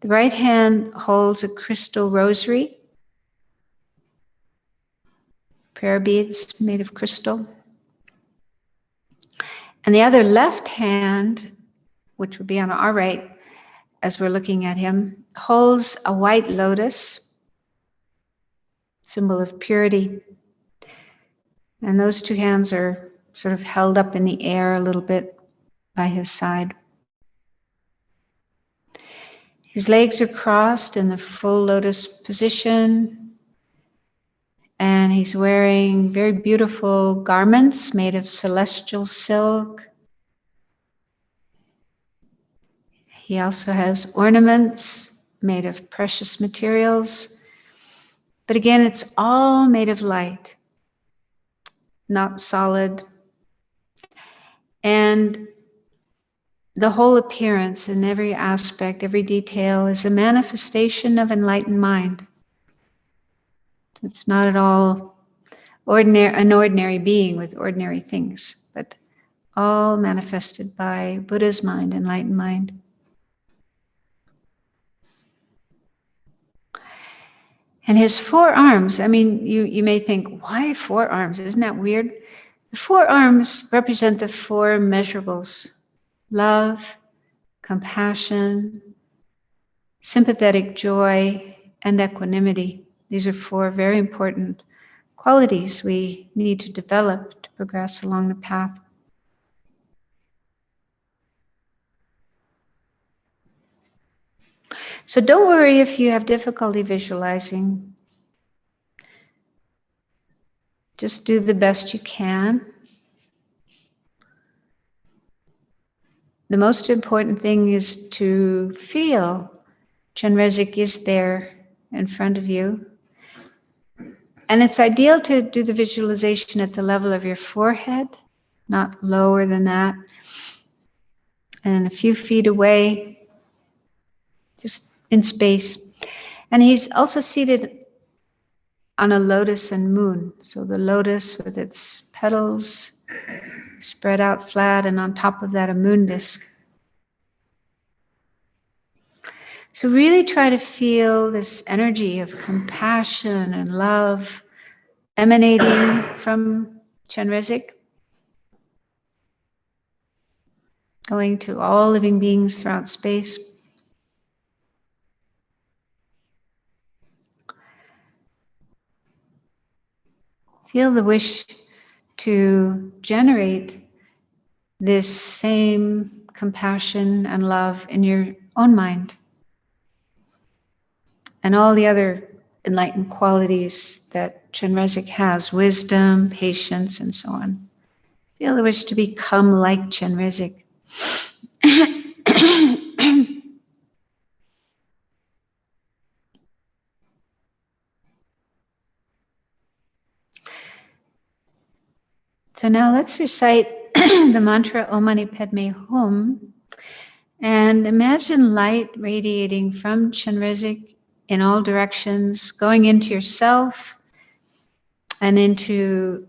the right hand holds a crystal rosary, prayer beads made of crystal. And the other left hand, which would be on our right, as we're looking at him, holds a white lotus, symbol of purity. And those 2 hands are sort of held up in the air a little bit by his side. His legs are crossed in the full lotus position, and he's wearing very beautiful garments made of celestial silk. He also has ornaments made of precious materials. But again, it's all made of light, not solid. And the whole appearance in every aspect, every detail is a manifestation of enlightened mind. It's not at all an ordinary being with ordinary things, but all manifested by Buddha's mind, enlightened mind. And his 4 arms, I mean, you may think, why 4 arms? Isn't that weird? The 4 arms represent the 4 measurables: love, compassion, sympathetic joy, and equanimity. These are 4 very important qualities we need to develop to progress along the path. So don't worry if you have difficulty visualizing. Just do the best you can. The most important thing is to feel Chenrezig is there in front of you. And it's ideal to do the visualization at the level of your forehead, not lower than that. And a few feet away, just in space. And he's also seated on a lotus and moon. So the lotus with its petals spread out flat, and on top of that a moon disk. So really try to feel this energy of compassion and love emanating from Chenrezig, going to all living beings throughout space. Feel the wish to generate this same compassion and love in your own mind, and all the other enlightened qualities that Chenrezig has: wisdom, patience, and so on. Feel the wish to become like Chenrezig. So now let's recite the mantra Om Mani Padme Hum, and imagine light radiating from Chenrezig in all directions, going into yourself and into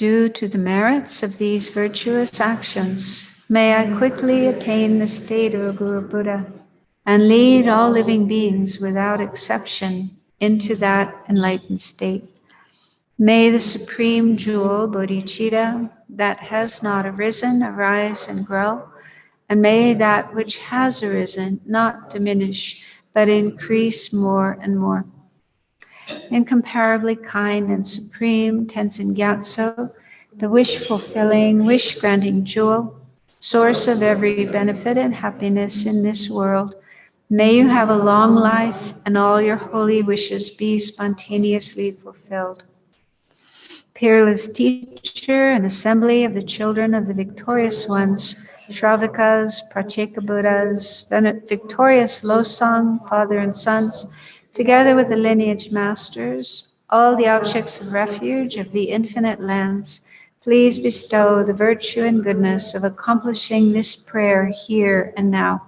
Due to the merits of these virtuous actions, may I quickly attain the state of a Guru Buddha and lead all living beings without exception into that enlightened state. May the supreme jewel, bodhicitta, that has not arisen, arise and grow, and may that which has arisen not diminish, but increase more and more. Incomparably kind and supreme Tenzin Gyatso, the wish-fulfilling, wish-granting jewel, source of every benefit and happiness in this world, may you have a long life and all your holy wishes be spontaneously fulfilled. Peerless teacher and assembly of the children of the victorious ones, Shravakas, Pracheka Buddhas, victorious Losang, father and sons, together with the lineage masters, all the objects of refuge of the infinite lands, please bestow the virtue and goodness of accomplishing this prayer here and now.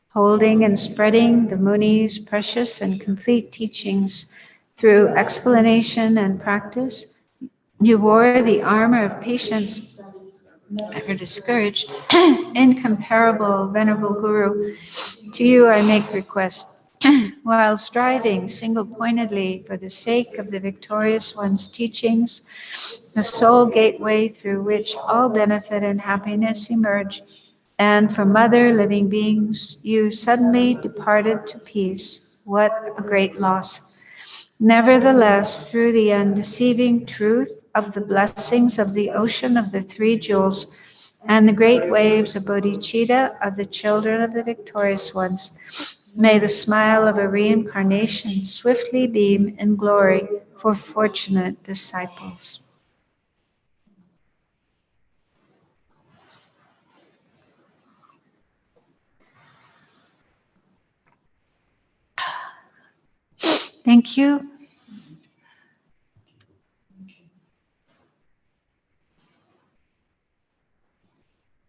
Holding and spreading the Muni's precious and complete teachings through explanation and practice, you wore the armor of patience, never discouraged, incomparable, venerable Guru. To you I make request. While striving single-pointedly for the sake of the victorious one's teachings, the sole gateway through which all benefit and happiness emerge, and from other living beings, you suddenly departed to peace. What a great loss! Nevertheless, through the undeceiving truth of the blessings of the ocean of the three jewels and the great waves of bodhicitta of the children of the victorious ones, may the smile of a reincarnation swiftly beam in glory for fortunate disciples. Thank you.